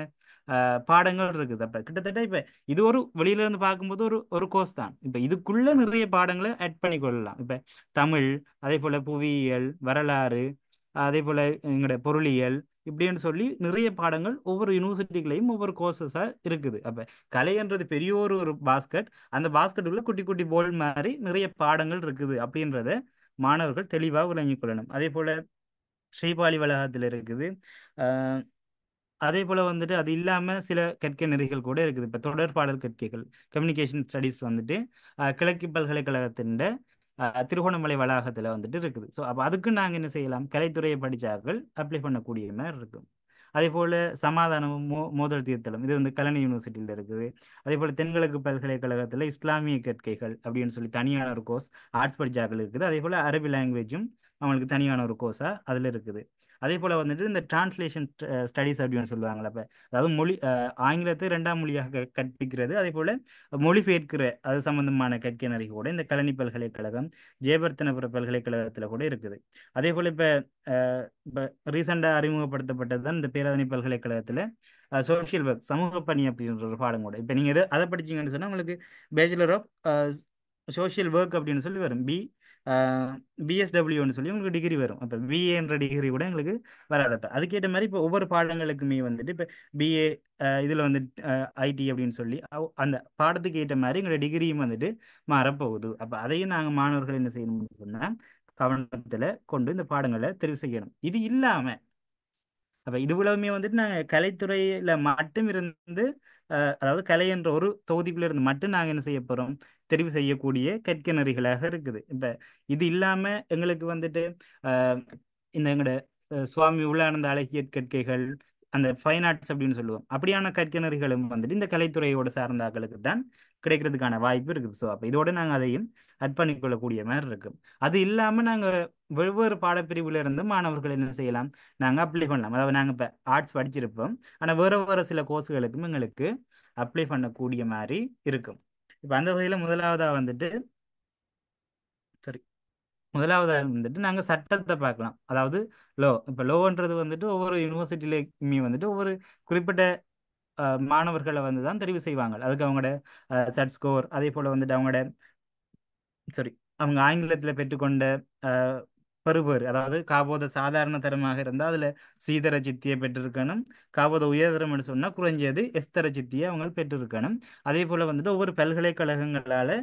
பாடங்கள் இருக்குது. அப்போ கிட்டத்தட்ட இப்போ இது ஒரு வெளியிலேருந்து பார்க்கும்போது ஒரு கோர்ஸ் தான். இப்போ இதுக்குள்ளே நிறைய பாடங்களை ஆட் பண்ணி கொள்ளலாம். இப்போ தமிழ் அதே போல் புவியியல் வரலாறு அதே போல் எங்களோட பொருளியல் இப்படின்னு சொல்லி நிறைய பாடங்கள் ஒவ்வொரு யூனிவர்சிட்டிகளையும் ஒவ்வொரு கோர்சஸாக இருக்குது. அப்போ கலைன்றது பெரிய ஒரு பாஸ்கெட், அந்த பாஸ்கெட்டுக்குள்ள குட்டி குட்டி போல் மாதிரி நிறைய பாடங்கள் இருக்குது அப்படின்றத மாணவர்கள் தெளிவாக விளங்கிக் கொள்ளணும். அதே போல் ஸ்ரீபாலி வளாகத்தில் இருக்குது. அதே போல் வந்துட்டு அது இல்லாமல் சில கற்கை நெறிகள் கூட இருக்குது. இப்போ தொடர்பாடல் கற்கைகள் கம்யூனிகேஷன் ஸ்டடீஸ் வந்துட்டு கிழக்கு பல்கலைக்கழகத்தின் திருகோணமலை வளாகத்தில் வந்துட்டு இருக்குது. ஸோ அப்போ அதுக்கு நாங்கள் என்ன செய்யலாம் கலைத்துறையை படித்தார்கள் அப்ளை பண்ணக்கூடிய மாதிரி இருக்கும். அதே போல் சமாதானமும் மோதல் தீர்த்தலும் இது வந்து கலனி யூனிவர்சிட்டியில் இருக்குது. அதே போல் தென்கிழக்கு பல்கலைக்கழகத்தில் இஸ்லாமிய கற்கைகள் அப்படின்னு சொல்லி தனியான ஒரு கோர்ஸ் ஆர்ட்ஸ் படித்தாக்கள் இருக்குது. அதே போல் அரபி லாங்குவேஜும் அவங்களுக்கு தனியான ஒரு கோர்ஸாக அதில் இருக்குது. அதே போல் வந்துட்டு இந்த டிரான்ஸ்லேஷன் ஸ்டடீஸ் அப்படின்னு சொல்லுவாங்கள்ல. அப்போ அதாவது மொழி ஆங்கிலத்தை இரண்டாம் மொழியாக கற்பிக்கிறது, அதே போல் மொழிபெயர்க்கிற அது சம்பந்தமான கற்கை கூட இந்த கலனி பல்கலைக்கழகம், ஜெயபர்த்தனபுர பல்கலைக்கழகத்தில் கூட இருக்குது. அதே போல் இப்போ ரீசெண்டாக அறிமுகப்படுத்தப்பட்டது தான் இந்த பேராதனை பல்கலைக்கழகத்தில் சோஷியல் ஒர்க், சமூக பணி அப்படின்ற ஒரு பாடம் கூட. இப்போ நீங்கள் அதை படிச்சீங்கன்னு சொன்னால் உங்களுக்கு பேச்சுலர் ஆஃப் சோஷியல் ஒர்க் அப்படின்னு சொல்லி வரும். பிஎஸ்டபிள்யூன்னு சொல்லி உங்களுக்கு டிகிரி வரும். அப்போ பிஏன்ற டிகிரி கூட எங்களுக்கு வராதப்ப அதுக்கேற்ற மாதிரி இப்போ ஒவ்வொரு பாடங்களுக்குமே வந்துட்டு இப்போ பிஏ இதில் வந்து ஐடி அப்படின்னு சொல்லி அந்த பாடத்துக்கு ஏற்ற மாதிரி எங்களோட டிகிரியும் வந்துட்டு மாறப்போகுது. அப்போ அதையும் நாங்கள் மாணவர்கள் என்ன செய்யணும்னு சொன்னால் கவனத்தில் கொண்டு இந்த பாடங்களை தெரிவு செய்யணும். இது இல்லாமல் அப்போ இது உலகமே வந்துட்டு நாங்கள் கலைத்துறையில் மட்டும் இருந்து அதாவது கலை என்ற ஒரு தொகுதிக்குள்ள இருந்து மட்டும் நாங்கள் என்ன செய்ய போகிறோம், தெரிவு செய்யக்கூடிய கற்கை நெறிகளாக இருக்குது. இப்போ இது இல்லாமல் எங்களுக்கு வந்துட்டு அஹ், இந்த எங்களோட சுவாமி உள்ளானந்த அழகிய கற்கைகள், அந்த ஃபைன் ஆர்ட்ஸ் அப்படின்னு சொல்லுவோம், அப்படியான கற்கை நெறிகளும் வந்துட்டு இந்த கலைத்துறையோட சார்ந்த ஆட்களுக்கு தான் கிடைக்கிறதுக்கான வாய்ப்பு இருக்குது. ஸோ அப்போ இதோட நாங்கள் அதையும் அட் பண்ணிக்கொள்ளக்கூடிய மாதிரி இருக்கும். அது இல்லாமல் நாங்கள் வெவ்வேறு பாடப்பிரிவுல இருந்து மாணவர்கள் என்ன செய்யலாம், நாங்கள் அப்ளை பண்ணலாம். அதாவது நாங்கள் இப்போ ஆர்ட்ஸ் படிச்சிருப்போம், ஆனால் வேறு வேறு சில கோர்ஸுகளுக்கும் எங்களுக்கு அப்ளை பண்ணக்கூடிய மாதிரி இருக்கும். இப்போ அந்த வகையில் முதலாவதாக வந்துட்டு நாங்கள் சட்டத்தை பார்க்கலாம். அதாவது லோ, இப்போ லோன்றது வந்துட்டு ஒவ்வொரு யூனிவர்சிட்டியிலுமே வந்துட்டு ஒவ்வொரு குறிப்பிட்ட மாணவர்களை வந்து தான் தெரிவு செய்வாங்க. அதுக்கு அவங்களோட சட் ஸ்கோர், அதே போல் வந்துட்டு அவங்களோட சாரி அவங்க ஆங்கிலத்தில் பெற்றுக்கொண்ட அஹ், பெறுபேறு, அதாவது காபோத சாதாரண தரமாக இருந்தால் அதில் சீதர சித்தியை பெற்றிருக்கணும். காபோத உயர்தரம்னு சொன்னால் குறைஞ்சது எஸ்தர சித்தியை அவங்க பெற்றிருக்கணும். அதே போல் வந்துட்டு ஒவ்வொரு பல்கலைக்கழகங்களால்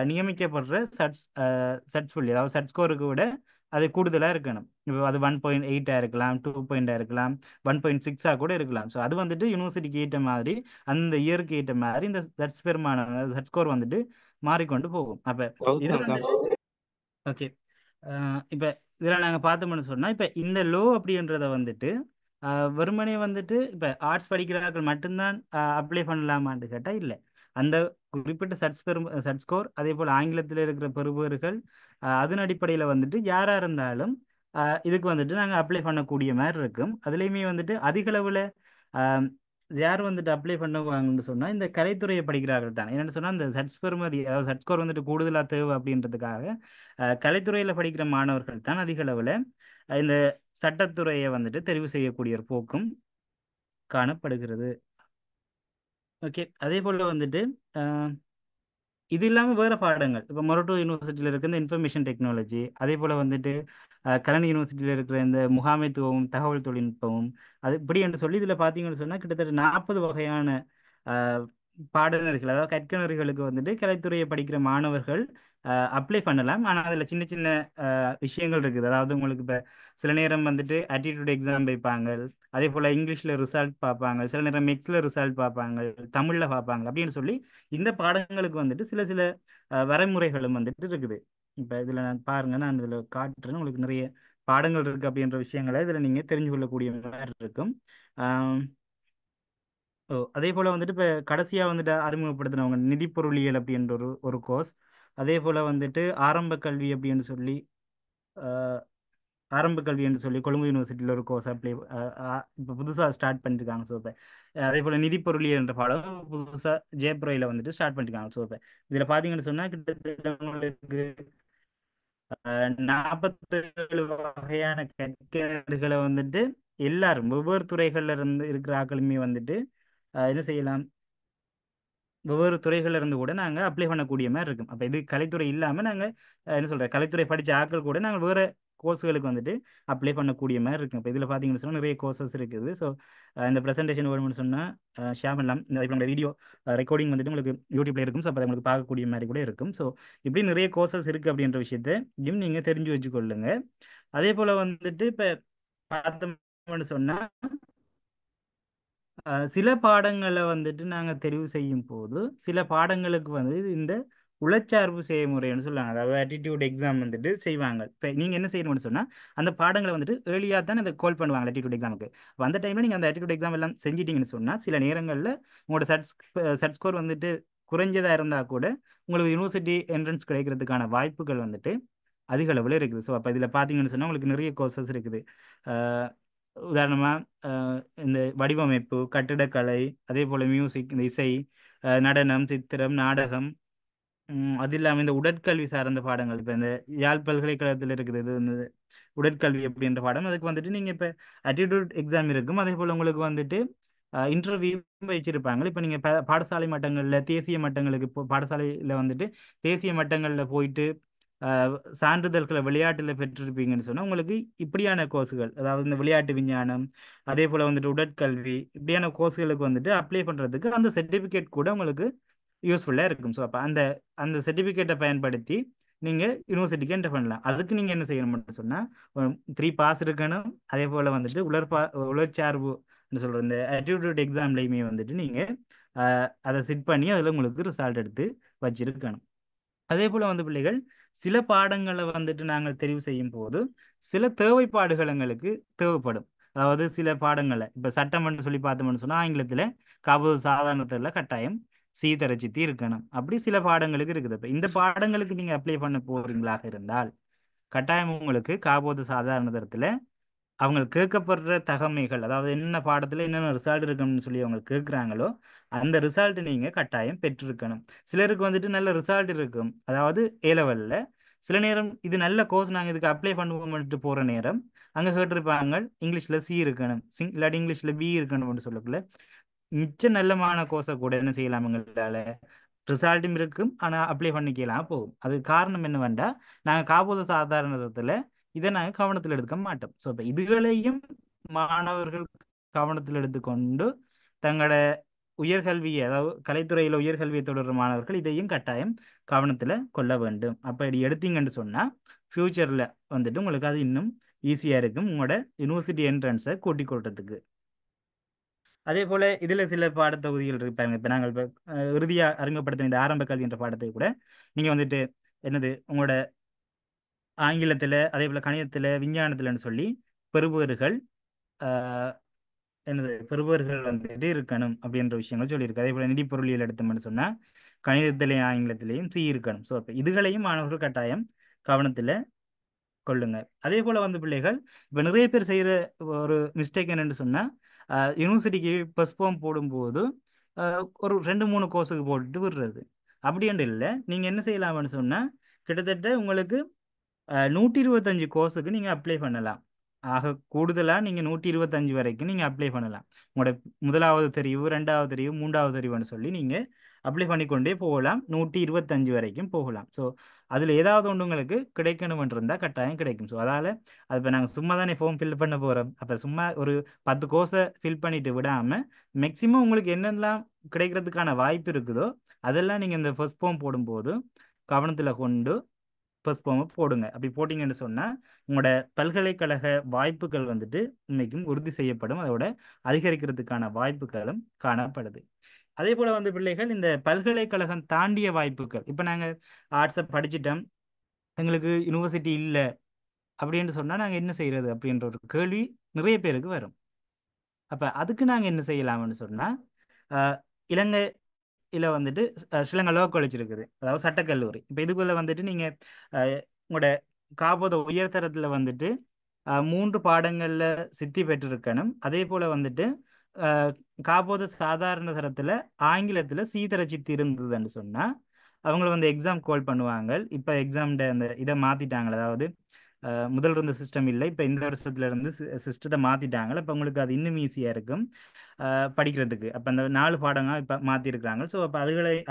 நியமிக்கப்படுற சட்ஸ் புள்ளி, அதாவது சட் ஸ்கோருக்கு விட அது கூடுதலாக இருக்கணும். இப்போ அது 1.8 இருக்கலாம், 2 இருக்கலாம், 1.6 கூட இருக்கலாம். ஸோ அது வந்துட்டு யூனிவர்சிட்டிக்கு ஏற்ற மாதிரி, அந்த இயருக்கு ஏற்ற மாதிரி இந்த சட்ஸ் பெருமான சட் ஸ்கோர் வந்துட்டு மாறிக்கொண்டு போகும். அப்போ இது வந்து ஓகே. இப்போ இதில் நாங்கள் பார்த்தோம்னு சொன்னால் இப்போ இந்த லோ அப்படின்றத வந்துட்டு வெறுமனே வந்துட்டு இப்போ ஆர்ட்ஸ் படிக்கிறார்கள் மட்டும்தான் அப்ளை பண்ணலாமான்னு கேட்டால் இல்லை. அந்த குறிப்பிட்ட சட் ஸ்கோர், அதே போல் ஆங்கிலத்தில் இருக்கிற பெறுபேறுகள், அதன் அடிப்படையில் வந்துட்டு யாராக இருந்தாலும் இதுக்கு வந்துட்டு நாங்கள் அப்ளை பண்ணக்கூடிய மாதிரி இருக்கும். அதுலேயுமே வந்துட்டு அதிக அளவில் யார் வந்துட்டு அப்ளை பண்ணுவாங்கன்னு சொன்னால் இந்த கலைத்துறையை படிக்கிறார்கள் தான். என்னென்னு சொன்னால் இந்த சட்ஸ் பெறுமதி, அதாவது சட் ஸ்கோர் வந்துட்டு கூடுதலாக தேவை அப்படின்றதுக்காக கலைத்துறையில் படிக்கிற மாணவர்கள் தான் அதிக அளவில் இந்த சட்டத்துறையை வந்துட்டு தெரிவு செய்யக்கூடிய ஒரு போக்கும் காணப்படுகிறது. ஓகே. அதே போல் வந்துட்டு இது இல்லாமல் வேறு பாடங்கள், இப்போ மொரட்டோ யூனிவர்சிட்டியில் இருக்கிற இந்த இன்ஃபர்மேஷன் டெக்னாலஜி, அதே போல் வந்துட்டு கலனி யூனிவர்சிட்டியில் இருக்கிற இந்த முகாமைத்துவமும் தகவல் தொழில்நுட்பமும், அது இப்படி என்று சொல்லி இதில் பார்த்தீங்கன்னு சொன்னால் கிட்டத்தட்ட 40 வகையான அஹ், பாடநெறிகள், அதாவது கற்கனறிகளுக்கு வந்துட்டு கலைத்துறையை படிக்கிற மாணவர்கள் அப்ளை பண்ணலாம். ஆனால் அதில் சின்ன சின்ன விஷயங்கள் இருக்குது. அதாவது உங்களுக்கு இப்போ சில நேரம் வந்துட்டு ஆட்டிடியூட் எக்ஸாம் வைப்பாங்க, அதே போல் இங்கிலீஷில் ரிசல்ட் பார்ப்பாங்க, சில நேரம் மேக்ஸில் ரிசல்ட் பார்ப்பாங்க, தமிழில் பார்ப்பாங்க. அப்படின்னு சொல்லி இந்த பாடங்களுக்கு வந்துட்டு சில சில வரைமுறைகளும் வந்துட்டு இருக்குது. இப்போ இதில் நான் பாருங்க, நான் இதில் காட்டுறேன் உங்களுக்கு நிறைய பாடங்கள் இருக்குது அப்படின்ற விஷயங்களை இதில் நீங்கள் தெரிஞ்சு கொள்ளக்கூடிய மாதிரி இருக்கும். ஓ, அதே போல் வந்துட்டு இப்போ கடைசியாக வந்துட்டு அறிமுகப்படுத்தினவங்க நிதி பொருளியல் அப்படின்ற ஒரு கோர்ஸ், அதே போல் வந்துட்டு ஆரம்ப கல்வி அப்படின்னு சொல்லி ஆரம்ப கல்வி என்று சொல்லி கொழும்பு யூனிவர்சிட்டியில் ஒரு கோர்ஸ் அப்ளை இப்போ புதுசாக ஸ்டார்ட் பண்ணியிருக்காங்க. ஸோ இப்போ அதே போல் நிதி பொருளியல் என்ற பாடம் புதுசாக ஜெயப்புரையில் வந்துட்டு ஸ்டார்ட் பண்ணியிருக்காங்க. ஸோ இப்போ இதில் பார்த்தீங்கன்னு சொன்னால் கிட்டத்தட்ட உங்களுக்கு 47 வகையான கற்கைகளை வந்துட்டு எல்லாரும் ஒவ்வொரு துறைகள்ல இருந்து இருக்கிற ஆட்களுமே வந்துட்டு என்ன செய்யலாம், ஒவ்வொரு துறைகள்ல இருந்து கூட நாங்கள் அப்ளை பண்ணக்கூடிய மாதிரி இருக்கும். அப்போ இது கலைத்துறை இல்லாமல் நாங்கள் என்ன சொல்கிறது, கலைத்துறை படித்த ஆட்கள் கூட நாங்கள் வேறு கோர்ஸுகளுக்கு வந்துட்டு அப்ளை பண்ணக்கூடிய மாதிரி இருக்கும். இப்போ இதில் பார்த்தீங்கன்னு சொன்னால் நிறைய கோர்சஸ் இருக்குது. ஸோ இந்த ப்ரெசன்டேஷன் வேணும்னு சொன்னால் ஷேர் பண்ணலாம். இந்த வீடியோ ரெக்கார்டிங் வந்துட்டு உங்களுக்கு யூடியூப்ல இருக்கும். ஸோ அப்போ உங்களுக்கு பார்க்கக்கூடிய மாதிரி கூட இருக்கும். ஸோ இப்படி நிறைய கோர்சஸ் இருக்குது அப்படின்ற விஷயத்தையும் நீங்கள் தெரிஞ்சு வச்சுக்கொள்ளுங்க. அதே போல் வந்துட்டு இப்போ பார்த்தோம்னு சொன்னால் சில பாடங்களை வந்துட்டு நாங்கள் தெரிவு செய்யும் போது சில பாடங்களுக்கு வந்து இந்த உளச்சார்பு செய்முறைன்னு சொல்லுவாங்க. அதாவது ஆட்டிடியூட் எக்ஸாம் வந்துட்டு செய்வாங்க. இப்போ நீங்கள் என்ன செய்யணும்னு சொன்னால் அந்த பாடங்களை வந்துட்டு ஏர்லியாக தான் அதை கால் பண்ணுவாங்க ஆட்டிடியூட் எக்ஸாமுக்கு. அப்போ அந்த டைமில் நீங்கள் அந்த ஆட்டிடியூட் எக்ஸாம் எல்லாம் செஞ்சிட்டிங்கன்னு சொன்னால் சில நேரங்களில் உங்களோட சட் ஸ்கோர் வந்துட்டு குறைஞ்சதாக இருந்தால் கூட உங்களுக்கு யூனிவர்சிட்டி என்ட்ரன்ஸ் கிடைக்கிறதுக்கான வாய்ப்புகள் வந்துட்டு அதிக அளவில் இருக்குது. ஸோ அப்போ இதில் பார்த்தீங்கன்னு சொன்னால் உங்களுக்கு நிறைய கோர்சஸ் இருக்குது. உதாரணமாக இந்த வடிவமைப்பு, கட்டிடக்கலை, அதே போல் மியூசிக், இந்த இசை, நடனம், சித்திரம், நாடகம், அது இல்லாமல் இந்த உடற்கல்வி சார்ந்த பாடங்கள். இப்போ இந்த யாழ் பல்கலைக்கழகத்தில் இருக்குது இது வந்து உடற்கல்வி அப்படின்ற பாடம். அதுக்கு வந்துட்டு நீங்கள் இப்போ ஆட்டிடியூட் எக்ஸாம் இருக்கும். அதே போல் உங்களுக்கு வந்துட்டு இன்டர்வியூ வச்சிருப்பாங்க. இப்போ நீங்கள் பாடசாலை மட்டங்களில் தேசிய மட்டங்களுக்கு இப்போ பாடசாலையில் வந்துட்டு தேசிய மட்டங்களில் போயிட்டு சான்றிதழ்களை விளையாட்டில் பெற்றிருப்பீங்கன்னு சொன்னால் உங்களுக்கு இப்படியான கோர்ஸுகள், அதாவது இந்த விளையாட்டு விஞ்ஞானம், அதே போல் வந்துட்டு உடற்கல்வி, இப்படியான கோர்ஸுகளுக்கு வந்துட்டு அப்ளை பண்ணுறதுக்கு அந்த சர்டிஃபிகேட் கூட உங்களுக்கு யூஸ்ஃபுல்லாக இருக்கும். ஸோ அப்போ அந்த அந்த சர்டிஃபிகேட்டை பயன்படுத்தி நீங்கள் யூனிவர்சிட்டிக்கு என்டர் பண்ணலாம். அதுக்கு நீங்கள் என்ன செய்யணும்னு சொன்னால் 3 பாஸ் இருக்கணும். அதே போல் வந்துட்டு உளச்சார்பு சொல்கிற இந்த ஆட்டிடியூட் எக்ஸாம்லையுமே வந்துட்டு நீங்கள் அதை செட் பண்ணி அதில் உங்களுக்கு ரிசல்ட் எடுத்து வச்சிருக்கணும். அதே போல் வந்து பிள்ளைகள் சில பாடங்களை வந்துட்டு நாங்கள் தெரிவு செய்யும் போது சில தேவைப்பாடுகள் எங்களுக்கு தேவைப்படும். அதாவது சில பாடங்களை இப்போ சட்டம்னு சொல்லி பார்த்தோம்னு சொன்னால் ஆங்கிலத்தில் காப்போது சாதாரணத்தில் கட்டாயம் சீதரச்சித்தி இருக்கணும். அப்படி சில பாடங்களுக்கு இருக்குது. இப்போ இந்த பாடங்களுக்கு நீங்கள் அப்ளை பண்ண போறீங்களாக இருந்தால் கட்டாயம் உங்களுக்கு காப்போது சாதாரண தரத்தில் அவங்க கேட்கப்படுற தகமைகள், அதாவது என்ன பாடத்தில் என்னென்ன ரிசல்ட் இருக்குன்னு சொல்லி அவங்க கேட்குறாங்களோ அந்த ரிசல்ட் நீங்கள் கட்டாயம் பெற்றிருக்கணும். சிலருக்கு வந்துட்டு நல்ல ரிசல்ட் இருக்கும், அதாவது ஏலெவலில். சில நேரம் இது நல்ல கோர்ஸ், நாங்கள் இதுக்கு அப்ளை பண்ணுவோம்ட்டு போகிற நேரம் அங்கே கேட்டிருப்பாங்க இங்கிலீஷில் சி இருக்கணும், இல்லாட்டி இங்கிலீஷில் பி இருக்கணும்னு சொல்லக்குள்ள மிச்ச நல்லமான கோர்ஸை கூட என்ன செய்யலாம், எங்களால் ரிசல்ட்டும் இருக்கும் ஆனால் அப்ளை பண்ணிக்கலாம் போகும். அதுக்கு காரணம் என்ன வேண்டாம், நாங்கள் காப்போது சாதாரணத்தில் இதை நாங்கள் கவனத்தில் எடுக்க மாட்டோம். ஸோ இப்போ இதுகளையும் மாணவர்கள் கவனத்தில் எடுத்துக்கொண்டு தங்களோட உயர்கல்வியை, அதாவது கலைத்துறையில் உயர்கல்வியை தொடர்ற மாணவர்கள் இதையும் கட்டாயம் கவனத்தில் கொள்ள வேண்டும். அப்படி எடுத்தீங்கன்னு சொன்னால் ஃப்யூச்சரில் வந்துட்டு உங்களுக்கு அது இன்னும் ஈஸியாக இருக்கும் உங்களோட யூனிவர்சிட்டி என்ட்ரன்ஸை கூட்டிக் கொள்றதுக்கு. அதே போல் இதில் சில பாடத்தொகுதிகள் இருப்பாங்க. இப்போ நாங்கள் இப்போ இறுதியாக அறிமுகப்படுத்தின இந்த ஆரம்ப கல்வி என்ற பாடத்தை கூட நீங்கள் வந்துட்டு என்னது உங்களோட ஆங்கிலத்தில், அதே போல் கணிதத்தில், விஞ்ஞானத்தில்னு சொல்லி பெறுபவர்கள் என்னது பெறுபவர்கள் வந்துட்டு இருக்கணும் அப்படின்ற விஷயங்கள் சொல்லியிருக்கு. அதே போல் நிதி பொருளியல் எடுத்தோம்னு சொன்னால் கணிதத்திலையும் ஆங்கிலத்திலையும் சி இருக்கணும். ஸோ அப்போ இதுகளையும் மாணவர்கள் கட்டாயம் கவனத்தில் கொள்ளுங்க. அதே போல் வந்து பிள்ளைகள் இப்போ நிறைய பேர் செய்கிற ஒரு மிஸ்டேக் என்னென்னு சொன்னால் யூனிவர்சிட்டிக்கு பஸ்போம் போடும்போது ஒரு 2-3 கோர்ஸுக்கு போட்டுட்டு விடுறது. அப்படின்ட்டு இல்லை, நீங்கள் என்ன செய்யலாம்னு சொன்னால் கிட்டத்தட்ட உங்களுக்கு 125 கோர்ஸுக்கு நீங்கள் அப்ளை பண்ணலாம். ஆக கூடுதலாக நீங்கள் 125 வரைக்கும் நீங்கள் அப்ளை பண்ணலாம். உங்களோட முதலாவது தெரிவு, 2வது தெரிவு, 3வது தெரிவுன்னு சொல்லி நீங்கள் அப்ளை பண்ணிக்கொண்டே போகலாம். 125 வரைக்கும் போகலாம். ஸோ அதில் ஏதாவது ஒன்று உங்களுக்கு கிடைக்கணும்னு இருந்தால் கட்டாயம் கிடைக்கும். ஸோ அதால் அது இப்போ நாங்கள் சும்மா தானே ஃபார்ம் ஃபில் பண்ண போகிறோம். அப்போ சும்மா ஒரு 10 கோர்ஸை ஃபில் பண்ணிட்டு விடாமல் மேக்ஸிமம் உங்களுக்கு என்னெல்லாம் கிடைக்கிறதுக்கான வாய்ப்பு இருக்குதோ அதெல்லாம் நீங்கள் இந்த ஃபர்ஸ்ட் ஃபார்ம் போடும்போது கவனத்தில் கொண்டு ஃபர்ஸ்ட் ஃபார்மை போடுங்க. அப்படி போட்டிங்கன்னு சொன்னால் உங்களோட பல்கலைக்கழக வாய்ப்புகள் வந்துட்டு இன்னைக்கும் உறுதி செய்யப்படும், அதோட அதிகரிக்கிறதுக்கான வாய்ப்புகளும் காணப்படுது. அதே போல் வந்து பிள்ளைகள் இந்த பல்கலைக்கழகம் தாண்டிய வாய்ப்புகள், இப்போ நாங்கள் ஆர்ட்ஸை படிச்சிட்டோம், எங்களுக்கு யூனிவர்சிட்டி இல்லை அப்படின்னு சொன்னால் நாங்கள் என்ன செய்கிறது அப்படின்ற ஒரு கேள்வி நிறைய பேருக்கு வரும். அப்போ அதுக்கு நாங்கள் என்ன செய்யலாம்னு சொன்னால் இலங்கையில் வந்துட்டு ஸ்ரீலங்கா லோ காலேஜ் இருக்குது, அதாவது சட்டக்கல்லூரி. இப்போ இதுக்குள்ளே வந்துட்டு நீங்கள் உங்களோட காப்போத உயர்தரத்தில் வந்துட்டு 3 பாடங்களில் சித்தி பெற்றிருக்கணும். அதே போல் வந்துட்டு காப்போத சாதாரண தரத்தில் ஆங்கிலத்தில் சீதர சித்தி இருந்ததுன்னு சொன்னால் அவங்கள வந்து எக்ஸாம் கால் பண்ணுவாங்க. இப்போ எக்ஸாம்ட அந்த இதை மாற்றிட்டாங்க, அதாவது முதல் இருந்த சிஸ்டம் இல்லை, இப்போ இந்த வருஷத்துல இருந்து சிஸ்டத்தை மாற்றிட்டாங்க. இப்போ உங்களுக்கு அது இன்னும் ஈஸியாக இருக்கும் படிக்கிறதுக்கு. அப்போ அந்த 4 பாடங்கள் இப்போ மாற்றிருக்கிறாங்க. ஸோ அப்போ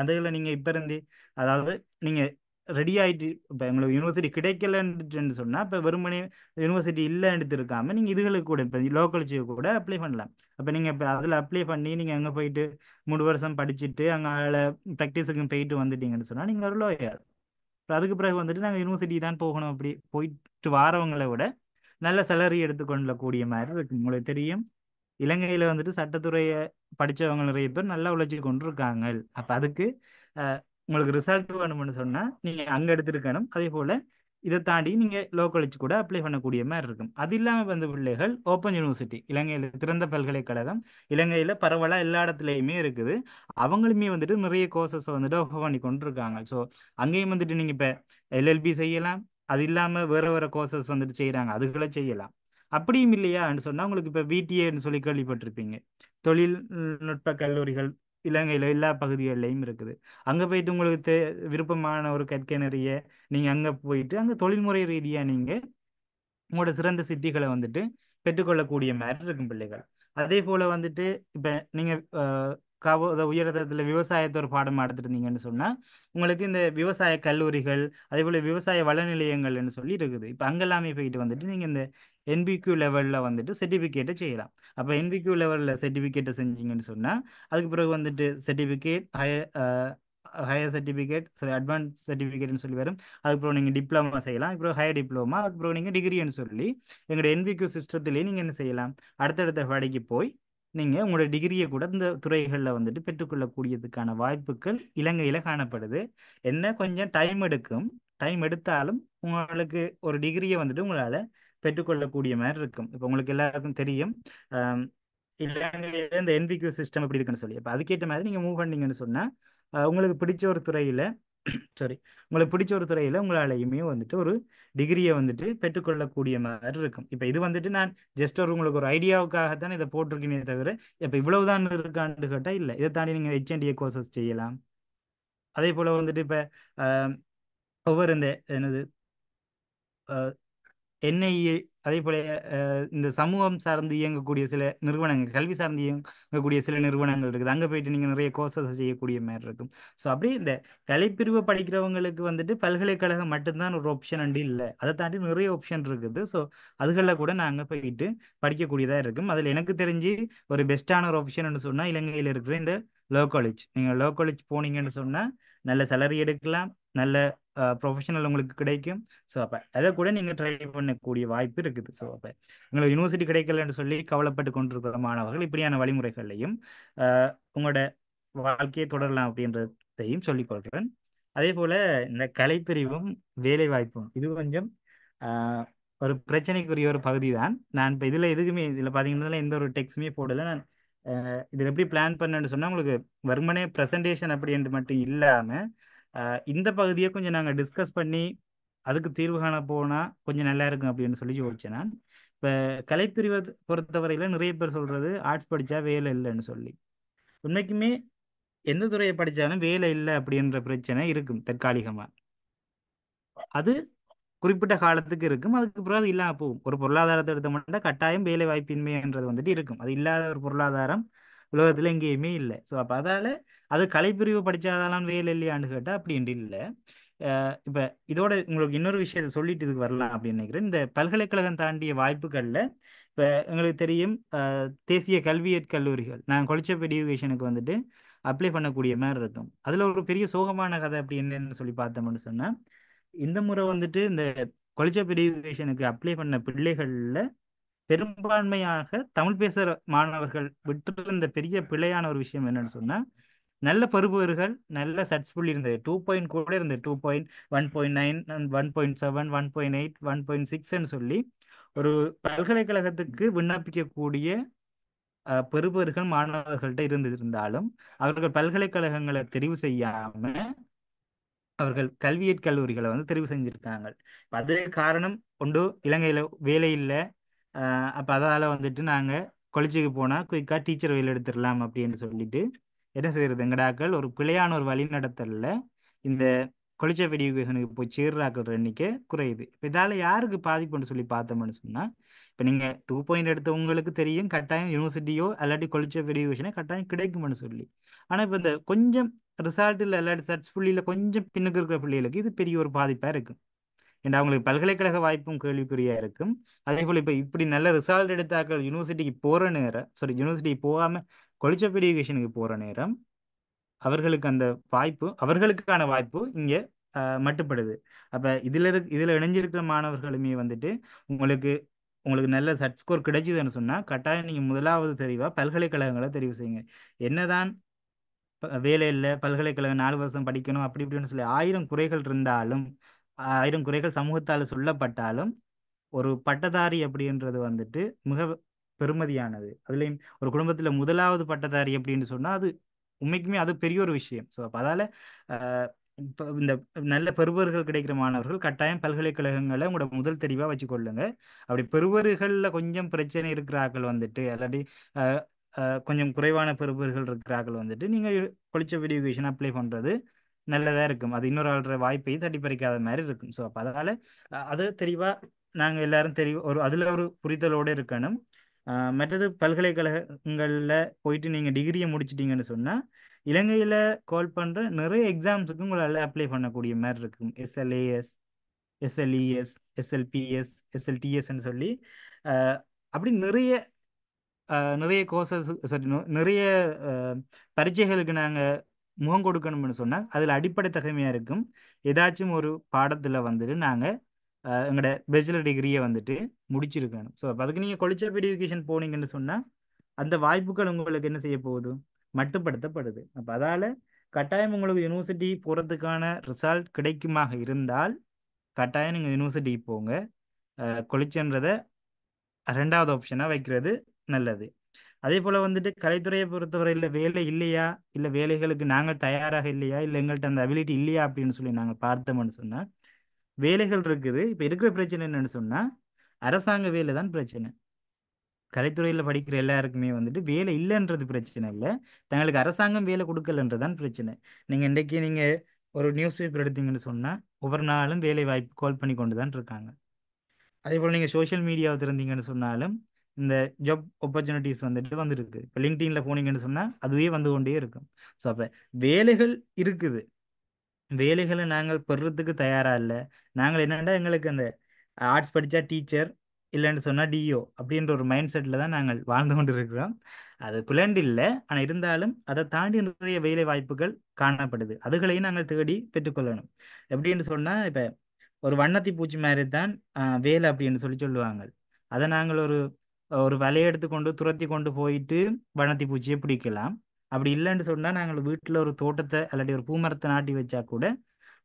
அதுகளை நீங்கள் இப்போ இருந்து, அதாவது நீங்கள் ரெடி ஆகிட்டு இப்போ எங்களுக்கு யூனிவர்சிட்டி கிடைக்கலன்னு சொன்னால் இப்போ வெறுமனே யூனிவர்சிட்டி இல்லைன்னு இருக்காமல் நீங்கள் இதுகளுக்கு கூட இப்போ லோக்கல் கூட அப்ளை பண்ணலாம். அப்போ நீங்கள் இப்போ அதில் அப்ளை பண்ணி நீங்கள் அங்கே போயிட்டு 3 வருஷம் படிச்சுட்டு அங்கே ப்ராக்டிஸுக்கும் போயிட்டு வந்துட்டீங்கன்னு சொன்னால் நீங்கள் ஒரு லோயர். அதுக்கு பிறகு வந்துட்டு நாங்கள் யூனிவர்சிட்டி தான் போகணும், அப்படி போயிட்டு வாரவங்களை விட நல்ல சேலரி எடுத்துக்கொள்ளக்கூடிய மாதிரி இருக்கு. உங்களுக்கு தெரியும் இலங்கையில் வந்துட்டு சட்டத்துறையை படித்தவங்க நிறைய பேர் நல்லா உழைச்சி கொண்டு இருக்காங்க. அப்போ அதுக்கு உங்களுக்கு ரிசல்ட் வேணும்னு சொன்னால் நீங்கள் அங்கே எடுத்துருக்கணும். அதே போல் இதை தாண்டி நீங்கள் லோ காலேஜ் கூட அப்ளை பண்ணக்கூடிய மாதிரி இருக்கும். அது இல்லாமல் வந்து பிள்ளைகள் ஓப்பன் யூனிவர்சிட்டி, இலங்கையில் திறந்த பல்கலைக்கழகம் இலங்கையில் பரவலாக எல்லா இடத்துலையுமே இருக்குது. அவங்களுமே வந்துட்டு நிறைய கோர்சஸை வந்துட்டு ஆஃபர் பண்ணி கொண்டு இருக்காங்க. ஸோ அங்கேயும் வந்துட்டு நீங்கள் இப்போ எல்எல்பி செய்யலாம், அது இல்லாமல் வேறு வேறு கோர்சஸ் வந்துட்டு செய்கிறாங்க, அதுகளை செய்யலாம். அப்படியும் இல்லையான்னு சொன்னா உங்களுக்கு இப்போ விடிஏன்னு சொல்லி கேள்விப்பட்டிருப்பீங்க. தொழில்நுட்ப கல்லூரிகள் இலங்கையில எல்லா பகுதிகளிலையும் இருக்குது. அங்க போயிட்டு உங்களுக்கு விருப்பமான ஒரு கற்கனறிய நீங்க அங்க போயிட்டு அங்க தொழில்முறை ரீதியா நீங்க உங்களோட சிறந்த சித்திகளை வந்துட்டு பெற்றுக்கொள்ளக்கூடிய மாதிரி இருக்கும் பிள்ளைகள். அதே போல வந்துட்டு இப்ப நீங்க உயர்தரத்துல விவசாயத்தை ஒரு பாடமா எடுத்துருந்தீங்கன்னு சொன்னா உங்களுக்கு இந்த விவசாய கல்லூரிகள் அதே போல விவசாய வள நிலையங்கள்னு சொல்லி இருக்குது. இப்ப அங்கெல்லாமே போயிட்டு வந்துட்டு நீங்க இந்த என்பிக்யூ லெவல்ல வந்துட்டு சர்டிபிகேட்டை செய்யலாம். அப்ப என்பிக்யூ லெவல்ல சர்டிபிகேட்டை செஞ்சீங்கன்னு சொன்னா அதுக்கு பிறகு வந்துட்டு சர்டிபிகேட் ஹையர் சர்டிபிகேட் அட்வான்ஸ் சர்டிபிகேட்னு சொல்லி வரும். அதுக்கப்புறம் நீங்கள் டிப்ளமா செய்யலாம். அப்புறம் ஹையர் டிப்ளமா, அதுக்கப்புறம் நீங்கள் டிகிரின்னு சொல்லி எங்களோட என்பிக்யூ சிஸ்டத்திலேயே நீங்கள் என்ன செய்யலாம், அடுத்தடுத்த படிக்கு போய் நீங்கள் உங்களோட டிகிரியை கூட இந்த துறைகளில் வந்துட்டு பெற்றுக்கொள்ளக்கூடியதுக்கான வாய்ப்புகள் இலங்கையில் காணப்படுது. என்ன கொஞ்சம் டைம் எடுக்கும். டைம் எடுத்தாலும் உங்களுக்கு ஒரு டிகிரியை வந்துட்டு உங்களால் பெற்றுக்கொள்ளக்கூடிய மாதிரி இருக்கும். இப்போ உங்களுக்கு எல்லாருக்கும் தெரியும் இலங்கையில இந்த என்பிக்யூ சிஸ்டம் எப்படி இருக்குன்னு சொல்லி. அப்போ அதுக்கேற்ற மாதிரி நீங்கள் மூவ் பண்ணீங்கன்னு சொன்னால் உங்களுக்கு பிடிச்ச ஒரு துறையில் சாரி உங்களுக்கு பிடிச்ச ஒரு துறையில் உங்களாலையுமே வந்துட்டு ஒரு டிகிரியை வந்துட்டு பெற்றுக்கொள்ளக்கூடிய மாதிரி இருக்கும். இப்போ இது வந்துட்டு நான் ஜஸ்ட் ஒரு உங்களுக்கு ஒரு ஐடியாவுக்காகத்தான் இதை போட்டிருக்கேனே தவிர இப்போ இவ்வளவுதான் இருக்கான்னு கேட்டால் இல்லை. இதை தாண்டி நீங்கள் ஹெச்என்டிஏ கோர்சஸ் செய்யலாம். அதே போல் வந்துட்டு இப்போ ஒவ்வொரு இந்த என்னது என்ஐஏ அதே போல இந்த சமூகம் சார்ந்து இயங்கக்கூடிய சில நிறுவனங்கள், கல்வி சார்ந்து இயங்கக்கூடிய சில நிறுவனங்கள் இருக்குது. அங்கே போயிட்டு நீங்கள் நிறைய கோர்சஸ் செய்யக்கூடிய மாதிரி இருக்கும். ஸோ அப்படியே இந்த கலைப்பிரிவை படிக்கிறவங்களுக்கு வந்துட்டு பல்கலைக்கழகம் மட்டும்தான் ஒரு ஆப்ஷன் அண்டு இல்லை. அதை தாண்டி நிறைய ஆப்ஷன் இருக்குது. ஸோ அதுகளில் கூட நாங்கள் போயிட்டு படிக்கக்கூடியதாக இருக்கும். அதில் எனக்கு தெரிஞ்சு ஒரு பெஸ்ட்டான ஒரு ஆப்ஷன் சொன்னால் இலங்கையில் இருக்கிற இந்த லோ காலேஜ். நீங்கள் லோ காலேஜ் போனீங்கன்னு சொன்னால் நல்ல சேலரி எடுக்கலாம், நல்ல ப்ரொஃபஷனல் உங்களுக்கு கிடைக்கும். ஸோ அப்போ அதை கூட நீங்கள் ட்ரை பண்ணக்கூடிய வாய்ப்பு இருக்குது. ஸோ அப்போ உங்களுக்கு யூனிவர்சிட்டி கிடைக்கலன்னு சொல்லி கவலைப்பட்டு கொண்டிருக்கிற மாணவர்கள் இப்படியான வழிமுறைகளையும் உங்களோட வாழ்க்கையை தொடரலாம் அப்படின்றதையும் சொல்லிக் கொள்கிறேன். அதே போல் இந்த கலைப்பிரிவும் வேலை வாய்ப்பும் இது கொஞ்சம் ஒரு பிரச்சனைக்குரிய ஒரு பகுதி தான். நான் இப்போ இதில் எதுக்குமே இதில் பார்த்தீங்கன்னா எந்த ஒரு டெக்ஸ்ட்டுமே போடலை. நான் இதில் எப்படி பிளான் பண்ணேன்னு சொன்னால் உங்களுக்கு வெறுமனே ப்ரெசன்டேஷன் அப்படின்ட்டு மட்டும் இல்லாமல் இந்த பகுதியை கொஞ்சம் நாங்கள் டிஸ்கஸ் பண்ணி அதுக்கு தீர்வு காண போனால் கொஞ்சம் நல்லா இருக்கும் அப்படின்னு சொல்லி யோசிச்சேன் நான். இப்போ கலைப்பிரிவை பொறுத்தவரையில் நிறைய பேர் சொல்கிறது ஆர்ட்ஸ் படித்தா வேலை இல்லைன்னு சொல்லி. உண்மைக்குமே எந்த துறையை படித்தாலும் வேலை இல்லை அப்படின்ற பிரச்சனை இருக்கும் தற்காலிகமாக. அது குறிப்பிட்ட காலத்துக்கு இருக்கும். அதுக்கப்புறம் அது இல்லாமல் போகும். ஒரு பொருளாதாரத்தை எடுத்த மட்டும் கட்டாயம் வேலை வாய்ப்பின்மைன்றது வந்துட்டு இருக்கும். அது இல்லாத ஒரு பொருளாதாரம் உலகத்தில் எங்கேயுமே இல்லை. ஸோ அப்போ அதால் அது கலைப்பிரிவு படித்தாதாலும் வேலை இல்லையான்னு கேட்டால் அப்படின்ட்டு இல்லை. இப்போ இதோட உங்களுக்கு இன்னொரு விஷயத்தை சொல்லிட்டு இதுக்கு வரலாம் அப்படின்னு நினைக்கிறேன். இந்த பல்கலைக்கழகம் தாண்டிய வாய்ப்புகளில் இப்போ எங்களுக்கு தெரியும் தேசிய கல்வியற் கல்லூரிகள் நான் கொலிச்சப் எடியூகேஷனுக்கு வந்துட்டு அப்ளை பண்ணக்கூடிய மாதிரி இருக்கும். அதில் ஒரு பெரிய சோகமான கதை அப்படி என்னன்னு சொல்லி பார்த்தோம்னு சொன்னால் இந்த முறை வந்துட்டு இந்த கொலிச்சப் எடியூகேஷனுக்கு அப்ளை பண்ண பிள்ளைகளில் பெரும்பான்மையாக தமிழ் பேசுகிற மாணவர்கள் விட்டுருந்த பெரிய பிழையான ஒரு விஷயம் என்னன்னு சொன்னால் நல்ல பருப்புவர்கள் நல்ல சட்ஸ் புள்ளி இருந்தது 2 கூட இருந்தது 2.1.9 1.7 1.8 1.6ன்னு சொல்லி ஒரு பல்கலைக்கழகத்துக்கு விண்ணப்பிக்கக்கூடிய பெறுபவர்கள் மாணவர்கள்ட்ட இருந்தாலும் அவர்கள் பல்கலைக்கழகங்களை தெரிவு செய்யாம அவர்கள் கல்வியற் கல்லூரிகளை வந்து தெரிவு செஞ்சிருக்காங்க. அது காரணம் ஒன்று இலங்கையில வேலை இல்லை. அப்போ அதால் வந்துட்டு நாங்கள் கொலிச்சுக்கு போனால் குயிக்காக டீச்சர் வேலை எடுத்துடலாம் அப்படின்னு சொல்லிட்டு என்ன செய்யறது எங்கடாக்கள் ஒரு பிழையான ஒரு வழி நடத்தல இந்த கொலிச்சப் எடியூகேஷனுக்கு போய் சேர்றாக்கிற எண்ணிக்கை குறையுது. இப்போ இதால் யாருக்கு பாதிப்புன்னு சொல்லி பார்த்தோம்னு சொன்னால் இப்போ நீங்கள் 2 எடுத்தவங்களுக்கு தெரியும் கட்டாயம் யூனிவர்சிட்டியோ இல்லாட்டி கொலிச்சப் எடியூகேஷனோ கட்டாயம் கிடைக்கும்னு சொல்லி. ஆனால் இப்போ இந்த கொஞ்சம் ரிசல்ட்டில் இல்லாட்டி சர்ச் புள்ளியில் கொஞ்சம் பின்னுக்கு இருக்கிற பிள்ளைகளுக்கு இது பெரிய ஒரு பாதிப்பாக இருக்கும். ஏன்னா அவங்களுக்கு பல்கலைக்கழக வாய்ப்பும் கேள்விக்குறியா இருக்கும். அதே போல் இப்போ இப்படி நல்ல ரிசல்ட் எடுத்தாக்கள் யூனிவர்சிட்டிக்கு போகிற நேரம் யூனிவர்சிட்டிக்கு போகாமல் கொலிச்சப் எடியூகேஷனுக்கு போகிற நேரம் அவர்களுக்கு அந்த வாய்ப்பு அவர்களுக்கான வாய்ப்பு இங்கே மட்டுப்படுது. அப்போ இதில் இணைஞ்சிருக்கிற மாணவர்களுமே வந்துட்டு உங்களுக்கு உங்களுக்கு நல்ல சட் ஸ்கோர் கிடைச்சிதுன்னு சொன்னால் கட்டாயம் நீங்கள் முதலாவது தெரிவாக பல்கலைக்கழகங்களை தெரிவு செய்யுங்க. என்னதான் வேலை இல்லை பல்கலைக்கழகம் 4 வருஷம் படிக்கணும் அப்படி இப்படின்னு சொல்லி 1000 குறைகள் இருந்தாலும் 1000 குறைகள் சமூகத்தால் சொல்லப்பட்டாலும் ஒரு பட்டதாரி அப்படின்றது வந்துட்டு மிக பெருமதியானது. அதுலேயும் ஒரு குடும்பத்தில் முதலாவது பட்டதாரி அப்படின்னு சொன்னால் அது உண்மைக்குமே அது பெரிய ஒரு விஷயம். ஸோ அப்போ அதால் இப்போ இந்த நல்ல பெறுவர்கள் கிடைக்கிற மாணவர்கள் கட்டாயம் பல்கலைக்கழகங்களை உங்களோட முதல் தெரிவாக வச்சுக்கொள்ளுங்க. அப்படி பெறுவர்களில் கொஞ்சம் பிரச்சனை இருக்கிறார்கள் வந்துட்டு அல்லாட்டி அஹ், கொஞ்சம் குறைவான பெறுவர்கள் இருக்கிறார்கள் வந்துட்டு நீங்கள் கொலிச்ச எஜுகேஷன் அப்ளை பண்ணுறது நல்லதாக இருக்கும். அது இன்னொரு ஆள்ற வாய்ப்பையும் தட்டி பறிக்காத மாதிரி இருக்கும். ஸோ அப்போ அதனால் அது தெளிவாக நாங்கள் எல்லாரும் ஒரு அதில் ஒரு புரிதலோடு இருக்கணும். மற்றது பல்கலைக்கழகங்களில் போயிட்டு நீங்கள் டிகிரியை முடிச்சிட்டீங்கன்னு சொன்னால் இலங்கையில் கால் பண்ணுற நிறைய எக்ஸாம்ஸுக்கு உங்களால் அப்ளை பண்ணக்கூடிய மாதிரி இருக்கும். எஸ்எல்ஏஎஸ், எஸ்எல்இஎஸ், எஸ்எல்பிஎஸ், எஸ்எல்டிஎஸ்ன்னு சொல்லி அஹ், அப்படி நிறைய நிறைய கோர்சஸ், சாரி, நிறைய பரீட்சைகளுக்கு நாங்கள் முகம் கொடுக்கணும்னு சொன்னால் அதில் அடிப்படை தகமையாக இருக்கும். ஏதாச்சும் ஒரு பாடத்தில் வந்துட்டு நாங்கள் எங்களோட பேச்சுலர் டிகிரியை வந்துட்டு முடிச்சிருக்கணும். ஸோ அப்போ அதுக்கு நீங்கள் கொலிச்சப் எஜுகேஷன் போனீங்கன்னு சொன்னால் அந்த வாய்ப்புகள் உங்களுக்கு என்ன செய்ய போகுது, மட்டுப்படுத்தப்படுது. அப்போ அதால் கட்டாயம் உங்களுக்கு யூனிவர்சிட்டி போகிறதுக்கான ரிசல்ட் கிடைக்குமாக இருந்தால் கட்டாயம் நீங்கள் யூனிவர்சிட்டி போங்க. கொலிச்சன்றதை ரெண்டாவது ஆப்ஷனாக வைக்கிறது நல்லது. அதே போல் வந்துட்டு கலைத்துறையை பொறுத்தவரையில் வேலை இல்லையா, இல்லை வேலைகளுக்கு நாங்கள் தயாராக இல்லையா, இல்லை எங்கள்கிட்ட அந்த அபிலிட்டி இல்லையா அப்படின்னு சொல்லி நாங்கள் பார்த்தோம்னு சொன்னால் வேலைகள் இருக்குது. இப்போ இருக்கிற பிரச்சனை என்னன்னு சொன்னால் அரசாங்க வேலை தான் பிரச்சனை. கலைத்துறையில் படிக்கிற எல்லாருக்குமே வந்துட்டு வேலை இல்லைன்றது பிரச்சனை இல்லை, தங்களுக்கு அரசாங்கம் வேலை கொடுக்கலன்றதான் பிரச்சனை. நீங்கள் இன்றைக்கி நீங்கள் ஒரு நியூஸ் பேப்பர் எடுத்தீங்கன்னு சொன்னால் ஒவ்வொரு நாளும் வேலை வாய்ப்பு கால் பண்ணி கொண்டு தான் இருக்காங்க. அதே போல் நீங்கள் சோஷியல் மீடியாவை திறந்தீங்கன்னு சொன்னாலும் இந்த ஜாப் ஆப்பர்ச்சுனிட்டிஸ் வந்துட்டு வந்துருக்கு. இப்போ லிங்க்டின்ல போனீங்கன்னு சொன்னால் அதுவே வந்து கொண்டே இருக்கும். ஸோ அப்போ வேலைகள் இருக்குது, வேலைகளை நாங்கள் பெறுறதுக்கு தயாராக இல்லை. நாங்கள் என்னென்னா எங்களுக்கு அந்த ஆர்ட்ஸ் படித்தா டீச்சர், இல்லைன்னு சொன்னால் டிஓ அப்படின்ற ஒரு மைண்ட் செட்டில் தான் நாங்கள் வாழ்ந்து கொண்டு இருக்கிறோம். அது பிளண்ட் இல்லை, ஆனால் இருந்தாலும் அதை தாண்டி நிறைய வேலை வாய்ப்புகள் காணப்படுது. அதுகளையும் நாங்கள் தேடி பெற்றுக்கொள்ளணும். எப்படின்னு சொன்னால் இப்போ ஒரு வண்ணத்தி பூச்சி மாதிரி தான் வேலை அப்படின்னு சொல்லி சொல்லுவாங்க. அதை நாங்கள் ஒரு ஒரு வலையை எடுத்துக்கொண்டு துரத்தி கொண்டு போயிட்டு வண்ணத்தி பூச்சியை பிடிக்கலாம். அப்படி இல்லைன்னு சொன்னால் நாங்கள் வீட்டில் ஒரு தோட்டத்தை இல்லாட்டி ஒரு பூமரத்தை நாட்டி வச்சா கூட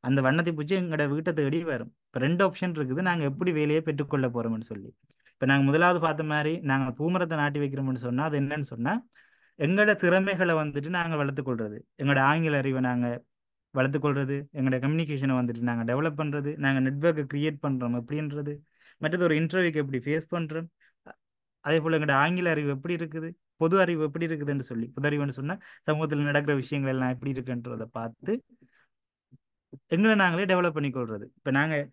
அந்த வண்ணத்தி பூச்சி எங்களோட வீட்டை தேடி வரும். இப்போ ரெண்டு ஆப்ஷன் இருக்குது, நாங்கள் எப்படி வேலையை பெற்றுக்கொள்ள போகிறோம்னு சொல்லி. இப்போ நாங்கள் முதலாவது பார்த்த மாதிரி நாங்கள் பூமரத்தை நாட்டி வைக்கிறோம்னு சொன்னால் அது என்னன்னு சொன்னால் எங்களோட திறமைகளை வந்துட்டு நாங்கள் வளர்த்துக்கொள்றது, எங்களோட ஆங்கில அறிவை நாங்கள் வளர்த்துக்கொள்றது, எங்களோட கம்யூனிகேஷனை வந்துட்டு நாங்கள் டெவலப் பண்ணுறது, நாங்கள் நெட்ஒர்க்கை க்ரியேட் பண்ணுறோம் எப்படின்றது, மற்றது ஒரு இன்டர்வியூக்கு எப்படி ஃபேஸ் பண்ணுறோம், அதே போல் எங்களோட ஆங்கில அறிவு எப்படி இருக்குது, பொது அறிவு எப்படி இருக்குதுன்னு சொல்லி. பொது அறிவுன்னு சொன்னால் சமூகத்தில் நடக்கிற விஷயங்கள் எல்லாம் எப்படி இருக்குன்றதை பார்த்து எங்களை நாங்களே டெவலப் பண்ணிக்கொள்றது. இப்போ நாங்கள்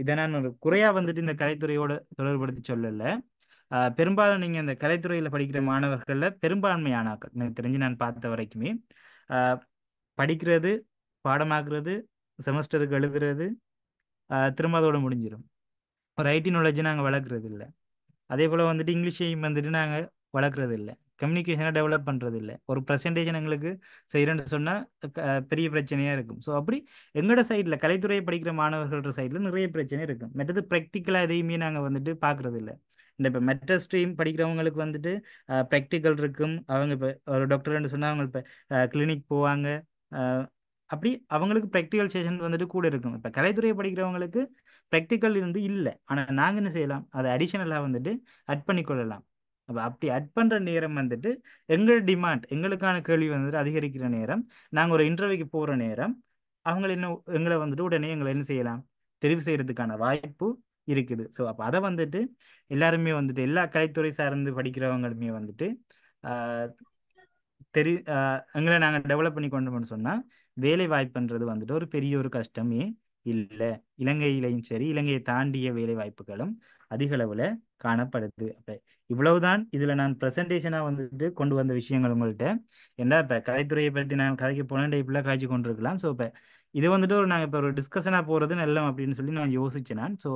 இதை நான் ஒரு குறையாக வந்துட்டு இந்த கலைத்துறையோட தொடர்படுத்தி சொல்லலை. பெரும்பாலும் நீங்கள் இந்த கலைத்துறையில் படிக்கிற மாணவர்களில் பெரும்பான்மையானாக்கள் எனக்கு தெரிஞ்சு நான் பார்த்த வரைக்குமே படிக்கிறது, பாடமாக்குறது, செமஸ்டருக்கு எழுதுறது, திரும்ப அதோட முடிஞ்சிடும். ஒரு ஐடி நாலேஜை நாங்கள் வளர்க்குறது இல்லை. அதே போல் வந்துட்டு இங்கிலீஷையும் வந்துட்டு நாங்கள் வளர்க்குறது இல்லை, கம்யூனிகேஷனை டெவலப் பண்ணுறது இல்லை. ஒரு ப்ரெசன்டேஷன் எங்களுக்கு செய்கிறேன்னு சொன்னால் பெரிய பிரச்சனையாக இருக்கும். ஸோ அப்படி எங்களோட சைடில் கலைத்துறையை படிக்கிற மாணவர்களோட சைடில் நிறைய பிரச்சனை இருக்கும். மற்றது ப்ராக்டிக்கலாக எதையுமே நாங்கள் வந்துட்டு பார்க்குறது இல்லை. இந்த இப்போ மெட்ட ஸ்ட்ரீம் படிக்கிறவங்களுக்கு வந்துட்டு ப்ராக்டிக்கல் இருக்கும். அவங்க இப்போ ஒரு டாக்டர்னு சொன்னால் அவங்க இப்போ கிளினிக் போவாங்க. அப்படி அவங்களுக்கு ப்ராக்டிக்கல் செஷன் வந்துட்டு கூட இருக்கும். இப்போ கலைத்துறையை படிக்கிறவங்களுக்கு ப்ராக்டிக்கல் இருந்து இல்லை, ஆனால் நாங்கள் என்ன செய்யலாம், அதை அடிஷனலாக வந்துட்டு அட் பண்ணிக்கொள்ளலாம். அப்போ அப்படி அட் பண்ணுற நேரம் வந்துட்டு எங்கள் டிமாண்ட், எங்களுக்கான கேள்வி வந்துட்டு அதிகரிக்கிற நேரம், நாங்கள் ஒரு இன்டர்வியூக்கு போகிற நேரம் அவங்க என்ன எங்களை வந்துட்டு உடனே எங்களை என்ன செய்யலாம், தெரிவு செய்யறதுக்கான வாய்ப்பு இருக்குது. ஸோ அப்போ அதை வந்துட்டு எல்லாருமே வந்துட்டு எல்லா கலைத்துறை சார்ந்து படிக்கிறவங்களுமே வந்துட்டு எங்களை நாங்கள் டெவலப் பண்ணி கொண்டோம்னு சொன்னால் வேலை வாய்ப்புன்றது வந்துட்டு ஒரு பெரிய ஒரு கஷ்டமே இல்லை. இலங்கையிலையும் சரி, இலங்கையை தாண்டிய வேலை வாய்ப்புகளும் அதிக அளவில் காணப்படுது. அப்போ இவ்வளவுதான் இதில் நான் ப்ரெசன்டேஷனாக வந்துட்டு கொண்டு வந்த விஷயங்கள் உங்கள்கிட்ட. ஏன்னா இப்போ கலைத்துறையை பற்றி நான் கதைக்கு போனேன் இப்படிலாம் காய்ச்சி கொண்டிருக்கலாம். ஸோ இப்போ இது வந்துட்டு நாங்கள் இப்போ ஒரு டிஸ்கஷனாக போகிறது நல்லம் அப்படின்னு சொல்லி நான் யோசிச்சேன் நான். ஸோ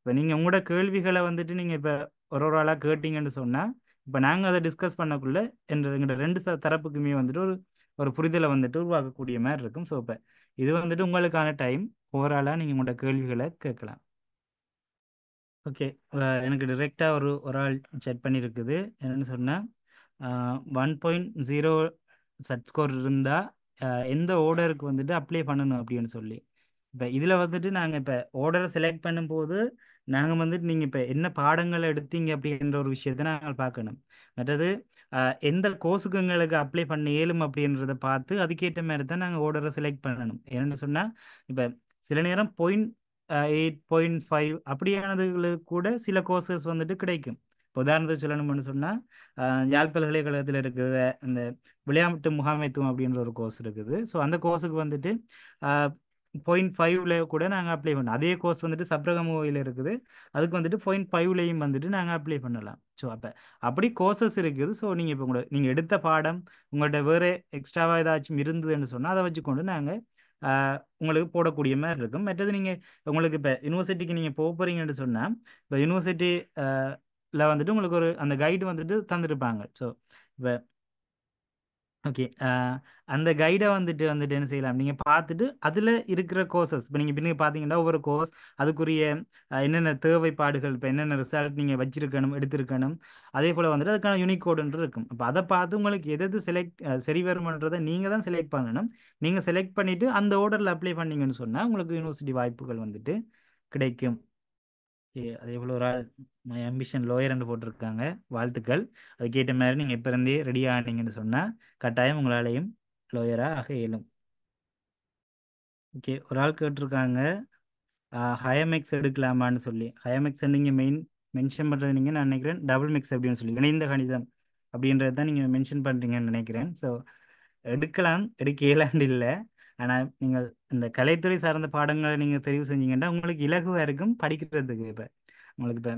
இப்போ நீங்கள் உங்களோட கேள்விகளை வந்துட்டு நீங்கள் இப்போ ஒரு ஆளாக கேட்டீங்கன்னு சொன்னால் இப்போ நாங்கள் அதை டிஸ்கஸ் பண்ணக்குள்ள எங்களோட ரெண்டு தரப்புக்குமே வந்துட்டு ஒரு ஒரு புரிதலை வந்துட்டு உருவாக்கக்கூடிய மாதிரி இருக்கும். ஸோ இப்போ இது வந்துட்டு உங்களுக்கான டைம், ஓவராலாக நீங்கள் உங்களோட கேள்விகளை கேட்கலாம். ஓகே, எனக்கு டிரெக்டாக ஒரு ஆள் செட் பண்ணியிருக்குது. என்னென்னு சொன்னால் 1.0 சட் ஸ்கோர் இருந்தால் எந்த ஆர்டருக்கு வந்துட்டு அப்ளை பண்ணணும் அப்படின்னு சொல்லி. இப்போ இதில் வந்துட்டு நாங்கள் இப்போ ஆர்டரை செலக்ட் பண்ணும்போது நாங்கள் வந்துட்டு நீங்கள் இப்போ என்ன பாடங்களை எடுத்தீங்க அப்படின்ற ஒரு விஷயத்தை நாங்கள் பார்க்கணும். மற்றது எந்த கோர்ஸுக்கு எங்களுக்கு அப்ளை பண்ண இயலும் அப்படின்றத பார்த்து அதுக்கேற்ற மாதிரி தான் நாங்கள் ஓர்டரை செலக்ட் பண்ணணும். என்னென்னு சொன்னால் இப்போ சில நேரம் 0.8 0.5 அப்படியானதுகளுக்கு கூட சில கோர்சஸ் வந்துட்டு கிடைக்கும். இப்போ உதாரணத்துக்கு சொல்லணும்னு சொன்னால் யாழ் பல்கலைக்கழகத்தில் இருக்கிற அந்த விளையாட்டு முகாமைத்துவம் அப்படின்ற ஒரு கோர்ஸ் இருக்குது. ஸோ அந்த கோர்ஸுக்கு வந்துட்டு 0.5ல கூட நாங்கள் அப்ளை பண்ணோம். அதே கோர்ஸ் வந்துட்டு சப்ரகமுவையில் இருக்குது. அதுக்கு வந்துட்டு 0.5லையும் வந்துட்டு நாங்கள் அப்ளை பண்ணலாம். ஸோ அப்படி கோர்சஸ் இருக்குது. ஸோ நீங்கள் இப்போ நீங்கள் எடுத்த பாடம் உங்கள்கிட்ட வேறு எக்ஸ்ட்ராவாக ஏதாச்சும் இருந்ததுன்னு சொன்னால் அதை வச்சுக்கொண்டு நாங்கள் உங்களுக்கு போடக்கூடிய மாதிரி இருக்கும். மற்றது நீங்கள் உங்களுக்கு இப்போ யூனிவர்சிட்டிக்கு நீங்கள் போக போகிறீங்கன்னு சொன்னால் இப்போ யூனிவர்சிட்டியில் வந்துட்டு உங்களுக்கு ஒரு அந்த கைடு வந்துட்டு தந்துருப்பாங்க. ஸோ இப்போ ஓகே. அந்த கைடை வந்துட்டு என்ன செய்யலாம், நீங்கள் பார்த்துட்டு அதில் இருக்கிற கோர்சஸ் இப்போ நீங்கள் பின்னாடி பார்த்தீங்கன்னா ஒவ்வொரு கோர்ஸ் அதுக்குரிய என்னென்ன தேவைப்பாடுகள், இப்போ என்னென்ன ரிசல்ட் நீங்கள் வச்சிருக்கணும் எடுத்திருக்கணும், அதே போல் வந்துட்டு அதுக்கான யூனிக் கோடுன்றது இருக்கும். அப்போ அதை பார்த்து உங்களுக்கு எது எது சரி வருமானன்றதை நீங்கள் தான் செலக்ட் பண்ணணும். நீங்கள் செலக்ட் பண்ணிவிட்டு அந்த ஆர்டரில் அப்ளை பண்ணீங்கன்னு சொன்னால் உங்களுக்கு யூனிவர்சிட்டி வாய்ப்புகள் வந்துட்டு கிடைக்கும். அதே போல் ஒரு ஆள் மை அம்பிஷன் லோயர்னு போட்டிருக்காங்க. வாழ்த்துக்கள். அதுக்கேற்ற மாதிரி நீங்கள் இப்போ இருந்தே ரெடி ஆனீங்கன்னு சொன்னால் கட்டாயம் உங்களாலையும் லோயராக ஆக இயலும். ஓகே, ஒரு ஆள் கேட்டிருக்காங்க ஹயமெக்ஸ் எடுக்கலாமான்னு சொல்லி. ஹயமெக்ஸ் நீங்கள் மென்ஷன் பண்ணுறது நீங்கள் நான் நினைக்கிறேன் டபுள் மிக்ஸ் அப்படின்னு சொல்லி இணைந்த கணிதம் அப்படின்றது தான் நீங்கள் மென்ஷன் பண்ணுறீங்கன்னு நினைக்கிறேன். ஸோ எடுக்கலாம், எடுக்க இயலாண்டு இல்லை. ஆனால் நீங்கள் இந்த கலைத்துறை சார்ந்த பாடங்களை நீங்கள் தெரிவு செஞ்சீங்கன்னா உங்களுக்கு இலகுவாக இருக்கும் படிக்கிறதுக்கு. இப்போ உங்களுக்கு இப்போ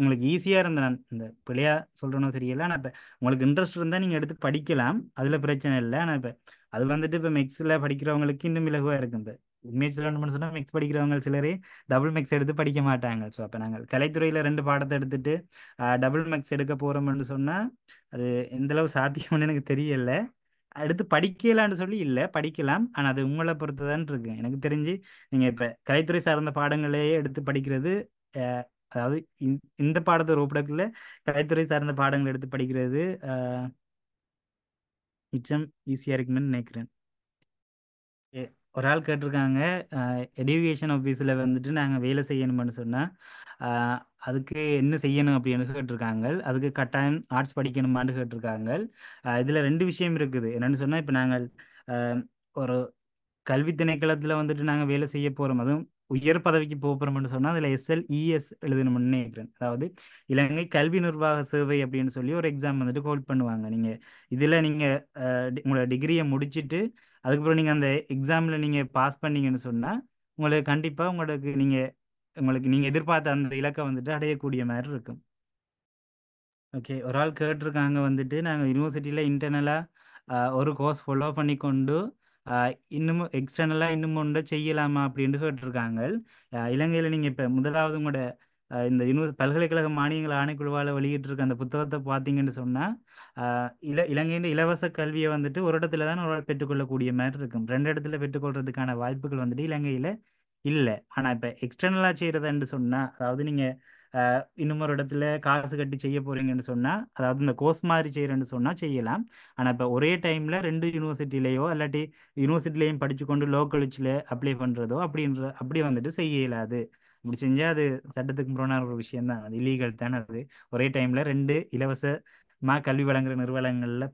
உங்களுக்கு ஈஸியாக இருந்த நான் இந்த பிள்ளையா சொல்கிறனோ தெரியல. ஆனால் இப்போ உங்களுக்கு இன்ட்ரெஸ்ட் இருந்தால் நீங்கள் எடுத்து படிக்கலாம், அதில் பிரச்சனை இல்லை. ஆனால் இப்போ அது வந்துட்டு இப்போ மெக்ஸில் படிக்கிறவங்களுக்கு இன்னும் இலகுவாக இருக்கும். இப்போ உண்மையை சொல்லணும்னு சொன்னால் மெக்ஸ் படிக்கிறவங்க சிலரே டபுள் மேக்ஸ் எடுத்து படிக்க மாட்டாங்க. ஸோ அப்போ நாங்கள் கலைத்துறையில் 2 பாடத்தை எடுத்துட்டு டபுள் மேக்ஸ் எடுக்க போகிறோம்னு சொன்னால் அது எந்தளவு சாத்தியம்னு எனக்கு தெரியல. அடுத்து படிக்கலான்னு சொல்லி இல்லை, படிக்கலாம். ஆனால் அது உங்களை பொறுத்து தான் இருக்கு. எனக்கு தெரிஞ்சு நீங்கள் இப்போ கலைத்துறை சார்ந்த பாடங்களையே எடுத்து படிக்கிறது அஹ், அதாவது இந்த பாடத்தை ஒரு ஒப்படக்கில் கலைத்துறை சார்ந்த பாடங்கள் எடுத்து படிக்கிறது மிச்சம் ஈஸியாக இருக்குன்னு நினைக்கிறேன். ஒரு ஆள் கேட்டிருக்காங்க எஜுகேஷன் ஆஃபீஸில் வந்துட்டு நாங்கள் வேலை செய்யணும்னு சொன்னால் அதுக்கு என்ன செய்யணும் அப்படின்னு கேட்டிருக்காங்க. அதுக்கு கட்டாயம் ஆர்ட்ஸ் படிக்கணுமான்னு கேட்டிருக்காங்க. இதில் 2 விஷயம் இருக்குது. என்னென்னு சொன்னால் இப்போ நாங்கள் ஆஹ், ஒரு கல்வி திணைக்களத்தில் வந்துட்டு நாங்கள் வேலை செய்ய போகிறோம், அதுவும் உயர் பதவிக்கு போக போகிறோம்னு சொன்னால் அதில் SLES எழுதணும்னு நினைக்கிறேன். அதாவது இலங்கை கல்வி நிர்வாக சேவை அப்படின்னு சொல்லி ஒரு எக்ஸாம் வந்துட்டு ஹோல்ட் பண்ணுவாங்க. நீங்கள் இதில் நீங்கள் உங்களோட டிகிரியை முடிச்சுட்டு அதுக்கப்புறம் நீங்கள் அந்த எக்ஸாமில் நீங்கள் பாஸ் பண்ணீங்கன்னு சொன்னால் உங்களுக்கு கண்டிப்பாக உங்களுக்கு நீங்கள் எதிர்பார்த்த அந்த இலக்கை வந்துட்டு அடையக்கூடிய மாதிரி இருக்கும். ஓகே, ஒரு ஆள் கேட்டிருக்காங்க வந்துட்டு நாங்கள் யூனிவர்சிட்டியில் இன்டர்னலாக ஒரு கோர்ஸ் ஃபாலோ பண்ணி கொண்டு இன்னமும் எக்ஸ்டர்னலாக இன்னும் ஒன்றை செய்யலாமா அப்படின்ட்டு கேட்டிருக்காங்க. இலங்கையில் நீங்கள் இப்போ முதலாவது உங்களோட இந்த பல்கலைக்கழக மானியங்கள் ஆணைக்குழுவால் வெளியிட்டிருக்க அந்த புத்தகத்தை பார்த்தீங்கன்னு சொன்னால் இலங்கையின் இலவச கல்வியை வந்துட்டு ஒரு இடத்துல தான் ஒரு பெற்றுக்கொள்ளக்கூடிய மாதிரி இருக்கும். 2 இடத்துல பெற்றுக்கொள்றதுக்கான வாய்ப்புகள் வந்துட்டு இலங்கையில் இல்லை. ஆனால் இப்போ எக்ஸ்டர்னலாக செய்கிறதுன்னு சொன்னால் அதாவது நீங்கள் இன்னும் ஒரு இடத்துல காசு கட்டி செய்ய போறீங்கன்னு சொன்னால் அதாவது இந்த கோர்ஸ் மாதிரி செய்கிறேன்னு சொன்னால் செய்யலாம். ஆனால் இப்போ ஒரே டைமில் 2 யூனிவர்சிட்டிலேயோ இல்லாட்டி யூனிவர்சிட்டிலையும் படித்து கொண்டு லோக்கலிச்சில் அப்ளை பண்ணுறதோ அப்படி வந்துட்டு செய்ய இயலாது. இப்படி செஞ்சால் அது சட்டத்துக்கு முரணான ஒரு விஷயம் தான், அது இல்லீகல் தானே. அது ஒரே டைமில் 2 இலவசமாக கல்வி வழங்குற நிறுவனங்களில்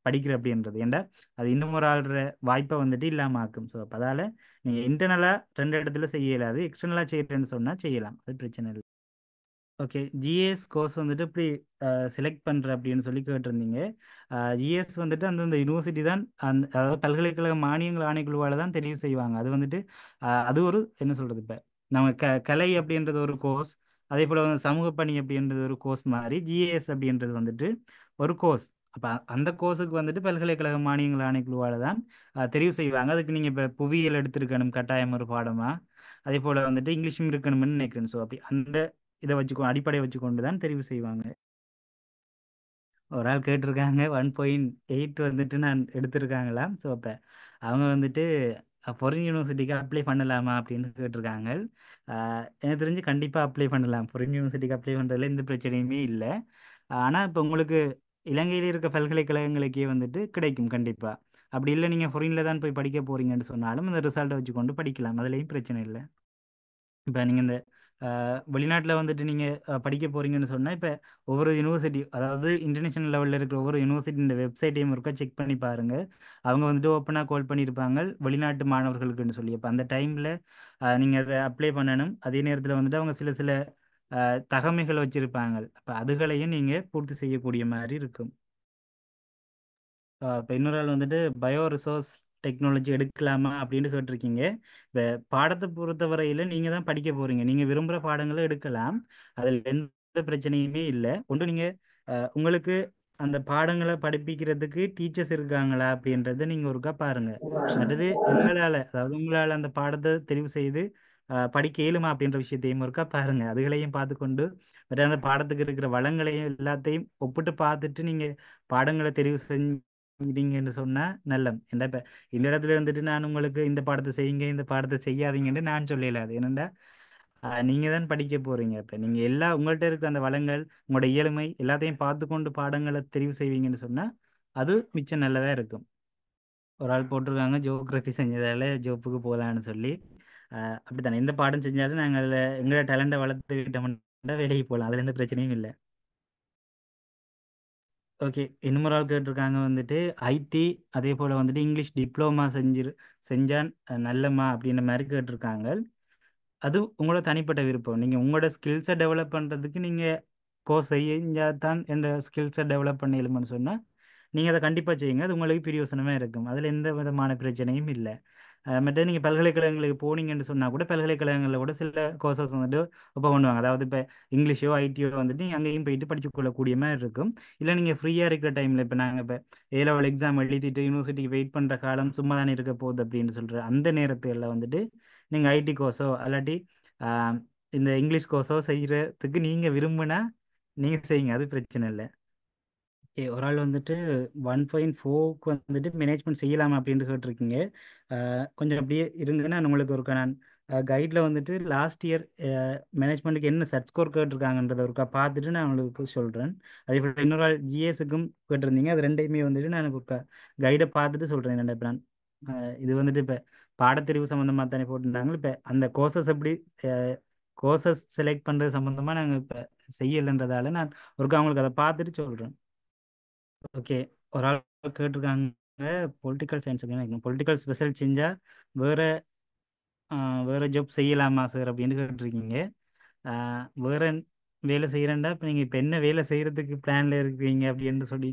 படிக்கிற அப்படின்றது ஏன்டா அது இன்னும் ஒரு ஆள்ற வாய்ப்பை வந்துட்டு இல்லாமல் ஆக்கும். ஸோ அப்போ அதால் நீங்கள் இன்டர்னலாக 2 இடத்துல செய்ய இயலாது, எக்ஸ்டர்னலாக செய்கிறேன்னு சொன்னால் செய்யலாம், அது பிரச்சனை இல்லை. ஓகே, ஜிஎஸ் கோர்ஸ் வந்துட்டு இப்படி செலக்ட் பண்ணுற அப்படின்னு சொல்லி கேட்டிருந்தீங்க. ஜிஎஸ் வந்துட்டு அந்தந்த யூனிவர்சிட்டி தான் அதாவது பல்கலைக்கழக மானியங்கள் ஆணைக்குழுவால் தான் தெரிவு செய்வாங்க. அது வந்துட்டு அது ஒரு என்ன சொல்கிறது, இப்போ நம்ம கலை அப்படின்றது ஒரு கோர்ஸ், அதே போல் வந்து சமூக பணி அப்படின்றது ஒரு கோர்ஸ் மாதிரி ஜிஎஸ் அப்படின்றது வந்துட்டு ஒரு கோர்ஸ். அப்போ அந்த கோர்ஸுக்கு வந்துட்டு பல்கலைக்கழக மானியங்கள் ஆணைக்குழுவால் தான் தெரிவு செய்வாங்க. அதுக்கு நீங்கள் இப்போ புவியியல் எடுத்திருக்கணும் கட்டாயம் ஒரு பாடமாக, அதே போல் வந்துட்டு இங்கிலீஷும் இருக்கணும்னு நினைக்கிறேன். ஸோ அப்படி அந்த இதை அடிப்படையை வச்சுக்கொண்டு தான் தெரிவு செய்வாங்க. ஒரு ஆள் கேட்டிருக்காங்க 1.8 வந்துட்டு நான் எடுத்திருக்காங்களாம். ஸோ அப்போ அவங்க வந்துட்டு ஃபாரின் யூனிவர்சிட்டிக்கு அப்ளை பண்ணலாமா அப்படின்னு கேட்டிருக்காங்க. எனக்கு தெரிஞ்சு கண்டிப்பாக அப்ளை பண்ணலாம், ஃபாரின் யூனிவர்சிட்டிக்கு அப்ளை பண்ணுறதுல எந்த பிரச்சனையுமே இல்லை. ஆனால் இப்போ உங்களுக்கு இலங்கையில் இருக்க பல்கலைக்கழகங்களுக்கே வந்துட்டு கிடைக்கும் கண்டிப்பாக. அப்படி இல்லை நீங்கள் ஃபாரினில் தான் போய் படிக்க போகிறீங்கன்னு சொன்னாலும் அந்த ரிசல்ட்டை வச்சுக்கொண்டு படிக்கலாம், அதுலேயும் பிரச்சனை இல்லை. இப்போ நீங்கள் இந்த வெளிநாட்டில் வந்துட்டு நீங்கள் படிக்க போறீங்கன்னு சொன்னால் இப்போ ஒவ்வொரு யூனிவர்சிட்டி, அதாவது இன்டர்நேஷனல் லெவலில் இருக்கிற ஒவ்வொரு யூனிவர்சிட்டியின் வெப்சைட்டையும் ஒருக்கா செக் பண்ணி பாருங்கள். அவங்க வந்துட்டு ஓப்பனாக கால் பண்ணியிருப்பாங்க வெளிநாட்டு மாணவர்களுக்குன்னு சொல்லி. அப்போ அந்த டைமில் நீங்கள் அதை அப்ளை பண்ணணும். அதே நேரத்தில் வந்துட்டு அவங்க சில சில தகமைகள் வச்சுருப்பாங்க. அப்போ அதுகளையும் நீங்கள் பூர்த்தி செய்யக்கூடிய மாதிரி இருக்கும். இப்போ இன்னொரு ஆள் வந்துட்டு பயோ ரிசோர்ஸ் டெக்னாலஜி எடுக்கலாமா அப்படின்னு கேட்டிருக்கீங்க. இப்போ பாடத்தை பொறுத்தவரையில் நீங்கள் தான் படிக்க போகிறீங்க. நீங்கள் விரும்புகிற பாடங்களை எடுக்கலாம். அதில் எந்த பிரச்சனையுமே இல்லை. ஒன்று நீங்கள் உங்களுக்கு அந்த பாடங்களை படிப்பிக்கிறதுக்கு டீச்சர்ஸ் இருக்காங்களா அப்படின்றத நீங்கள் ஒருக்கா பாருங்கள். மற்றது உங்களால், அதாவது உங்களால் அந்த பாடத்தை தெரிவு செய்து படிக்க இயலுமா அப்படின்ற விஷயத்தையும் ஒருக்கா பாருங்கள். அதுகளையும் பார்த்துக்கொண்டு மற்ற அந்த பாடத்துக்கு இருக்கிற வளங்களையும் எல்லாத்தையும் ஒப்பிட்டு பார்த்துட்டு நீங்கள் பாடங்களை தெரிவு செஞ்சீங்கன்னு சொன்னால் நல்லம். ஏன்னா இப்போ இந்த இடத்துல இருந்துட்டு நான் உங்களுக்கு இந்த பாடத்தை செய்யுங்க இந்த பாடத்தை செய்யாதீங்கன்னு நான் சொல்லல. அது என்னென்னா நீங்கள் தான் படிக்க போகிறீங்க. இப்போ நீங்கள் எல்லா உங்கள்கிட்ட இருக்கிற அந்த வளங்கள் உங்களோட இயலுமை எல்லாத்தையும் பார்த்து கொண்டு பாடங்களை தெரிவு செய்வீங்கன்னு சொன்னால் அது மிச்சம் நல்லதாக இருக்கும். ஒரு ஆள் போட்டிருக்காங்க ஜியோகிராஃபி செஞ்சதால ஜோப்புக்கு போகலான்னு சொல்லி. அப்படித்தானே எந்த பாடம் செஞ்சாலும் நாங்கள் அதில் எங்களோட டேலண்ட்டை வளர்த்துக்கிட்டோம்னா வேலைக்கு போகலாம். அதில் எந்த பிரச்சனையும் இல்லை. ஓகே, இன்னொரு ஆள் கேட்டிருக்காங்க வந்துட்டு ஐடி அதே போல் வந்துட்டு இங்கிலீஷ் டிப்ளமா செஞ்சால் நல்லம்மா அப்படின்ற மாதிரி கேட்டிருக்காங்க. அது உங்களோட தனிப்பட்ட விருப்பம். நீங்கள் உங்களோட ஸ்கில்ஸை டெவலப் பண்ணுறதுக்கு நீங்கள் கோர்ஸ் செஞ்சால் தான் என்ற ஸ்கில்ஸை டெவலப் பண்ணிடலும்னு சொன்னால் நீங்கள் அதை கண்டிப்பாக செய்யுங்க. அது உங்களுக்கு பிரயோசனமாக இருக்கும். அதில் எந்த விதமான பிரச்சனையும் இல்லை. மற்றது நீங்கள் பல்கலைக்கழகங்களுக்கு போனீங்கன்னு சொன்னால் கூட பல்கலைக்கழகங்களில் கூட சில கோர்சஸ் வந்துட்டு இப்போ பண்ணுவாங்க. அதாவது இப்போ இங்கிலீஷோ ஐடியோ வந்துட்டு நீங்கள் அங்கேயும் போயிட்டு படிச்சு கொள்ளக்கூடிய மாதிரி இருக்கும். இல்லை நீங்கள் ஃப்ரீயாக இருக்கிற டைமில் இப்போ நாங்கள் இப்போ A-level எக்ஸாம் எழுதிட்டு யூனிவர்சிட்டிக்கு வெயிட் பண்ணுற காலம் சும்மா தானே இருக்க போகுது அப்படின்னு சொல்கிற அந்த நேரத்தில் வந்துட்டு நீங்கள் ஐடி கோர்ஸோ அல்லாட்டி ஆஹ், இந்த இங்கிலீஷ் கோர்ஸோ செய்கிறதுக்கு நீங்கள் விரும்பினா நீங்கள் செய்யுங்க. அது பிரச்சனை இல்லை. ஓகே, ஒரு ஆள் வந்துட்டு 1.4க்கு வந்துட்டு மேனேஜ்மெண்ட் செய்யலாமா அப்படின்ட்டு கேட்டிருக்கீங்க. கொஞ்சம் அப்படியே இருங்கன்னா நான் உங்களுக்கு ஒருக்கா நான் கைடில் வந்துட்டு லாஸ்ட் இயர் மேனேஜ்மெண்ட்டுக்கு என்ன செட் ஸ்கோர் கேட்டிருக்காங்கன்றத ஒருக்கா பார்த்துட்டு நான் உங்களுக்கு சொல்கிறேன். அதே போல் இன்னொரு ஆள் ஜிஎஸ்க்கும் கேட்டிருந்தீங்க. அது ரெண்டையுமே வந்துட்டு நான் ஒருக்கா கைடை பார்த்துட்டு சொல்கிறேன். என்னென்ன பிளான் இது வந்துட்டு இப்போ பாடத்தெரிவு சம்மந்தமாக தானே போட்டிருந்தாங்க. இப்போ அந்த கோர்சஸ் எப்படி கோர்சஸ் செலக்ட் பண்ணுறது சம்மந்தமாக நாங்கள் இப்போ செய்யலைன்றதால நான் ஒருக்கா அவங்களுக்கு அதை பார்த்துட்டு சொல்கிறேன். ஓகே, ஒரு ஆள் கேட்டிருக்காங்க பொலிட்டிக்கல் சயின்ஸ் அப்படின்னு. பொலிட்டிக்கல் ஸ்பெஷல் செஞ்சால் வேற வேற ஜாப் செய்யலாமா சார் அப்படின்னு கேட்டிருக்கீங்க. வேற வேலை செய்கிறேன்டா இப்போ நீங்கள் இப்போ என்ன வேலை செய்கிறதுக்கு பிளானில் இருக்கிறீங்க அப்படின்னு சொல்லி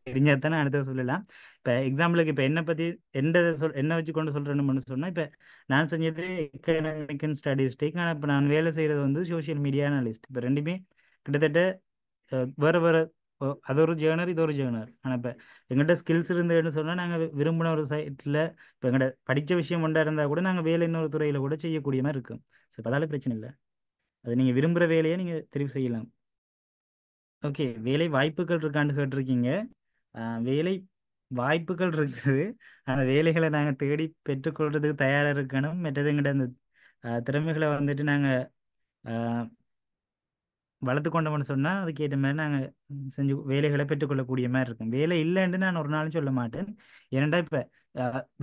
தெரிஞ்சால் தானே அடுத்தது சொல்லலாம். இப்போ எக்ஸாம்பிளுக்கு இப்போ என்னை பற்றி என்ன வச்சு கொண்டு சொல்கிறேன்னு சொன்னால் இப்போ நான் செஞ்சது எக்கனாமிக் அண்ட் ஸ்டாட்டிஸ்டிக். ஆனால் இப்போ நான் வேலை செய்கிறது வந்து சோஷியல் மீடியா அனலிஸ்ட். இப்போ ரெண்டுமே கிட்டத்தட்ட வேறு வேறு அது ஒரு ஜேர்னர் இது ஒரு ஜேர்னர். ஆனால் இப்போ எங்கள்கிட்ட ஸ்கில்ஸ் இருந்ததுன்னு சொன்னால் நாங்கள் விரும்பின ஒரு சைட்டில் இப்போ எங்கள்கிட்ட படித்த விஷயம் ஒன்றா இருந்தால் கூட நாங்கள் வேலை இன்னொரு துறையில் கூட செய்யக்கூடிய மாதிரி இருக்கும். ஸோ இப்போ அதால பிரச்சனை இல்லை. அது நீங்கள் விரும்புகிற வேலையை நீங்கள் தெரிவு செய்யலாம். ஓகே, வேலை வாய்ப்புகள் இருக்கான்னு கேட்டிருக்கீங்க. வேலை வாய்ப்புகள் இருக்குது. அந்த வேலைகளை நாங்கள் தேடி பெற்றுக்கொள்றதுக்கு தயாராக இருக்கணும். மற்றது எங்கள்கிட்ட அந்த திறமைகளை வந்துட்டு நாங்கள் வளர்த்து கொண்டோம்னு சொன்னால் அதுக்கேற்ற மாதிரி நாங்கள் செஞ்சு வேலைகளை பெற்றுக்கொள்ளக்கூடிய மாதிரி இருக்கும். வேலை இல்லைன்னு நான் ஒரு நாளும் சொல்ல மாட்டேன். ஏனெண்டா இப்போ